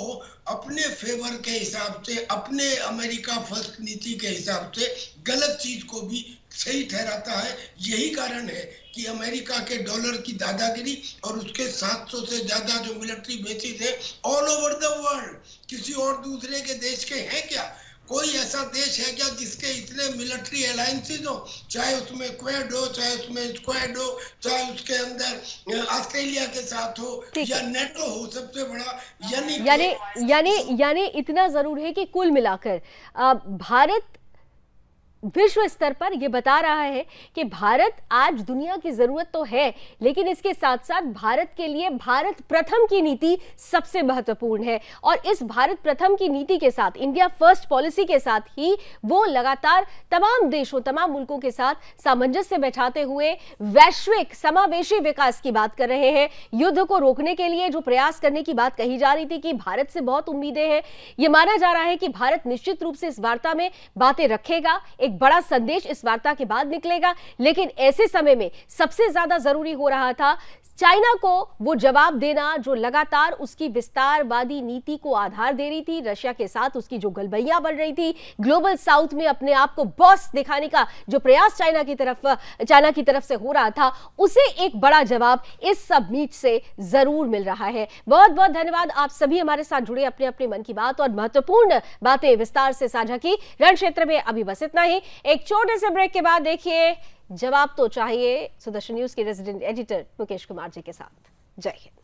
अपने फेवर के हिसाब से, अपने अमेरिका फर्स्ट नीति के हिसाब से गलत चीज को भी सही ठहराता है। यही कारण है कि अमेरिका के डॉलर की दादागिरी और उसके 700 से ज्यादा जो मिलिट्री बेसिस है ऑल ओवर द वर्ल्ड, किसी और दूसरे के देश के हैं क्या? कोई ऐसा देश है क्या जिसके इतने मिलिट्री अलायंसेस हो, चाहे उसमें क्वेड हो, चाहे उसमें स्क्वाड हो, चाहे उसके अंदर ऑस्ट्रेलिया के साथ हो या नेटो हो सबसे बड़ा। यानी इतना जरूर है कि कुल मिलाकर भारत विश्व स्तर पर यह बता रहा है कि भारत आज दुनिया की जरूरत तो है, लेकिन इसके साथ साथ भारत के लिए भारत प्रथम की नीति सबसे महत्वपूर्ण है। और इस भारत प्रथम की नीति के साथ, इंडिया फर्स्ट पॉलिसी के साथ ही वो लगातार तमाम देशों, तमाम मुल्कों के साथ सामंजस्य बैठाते हुए वैश्विक समावेशी विकास की बात कर रहे हैं। युद्ध को रोकने के लिए जो प्रयास करने की बात कही जा रही थी कि भारत से बहुत उम्मीदें हैं, यह माना जा रहा है कि भारत निश्चित रूप से इस वार्ता में बातें रखेगा। एक बड़ा संदेश इस वार्ता के बाद निकलेगा। लेकिन ऐसे समय में सबसे ज्यादा जरूरी हो रहा था चाइना को वो जवाब देना जो लगातार उसकी विस्तारवादी नीति को आधार दे रही थी। रशिया के साथ उसकी जो गलबैया बन रही थी, ग्लोबल साउथ में अपने आप को बॉस दिखाने का जो प्रयास चाइना की तरफ से हो रहा था, उसे एक बड़ा जवाब इस सब मीट से जरूर मिल रहा है। बहुत बहुत धन्यवाद, आप सभी हमारे साथ जुड़े, अपने अपने मन की बात और महत्वपूर्ण बातें विस्तार से साझा की। रण क्षेत्र में अभी बस इतना ही। एक छोटे से ब्रेक के बाद देखिए जवाब तो चाहिए सुदर्शन न्यूज के रेजिडेंट एडिटर मुकेश कुमार जी के साथ। जय हिंद।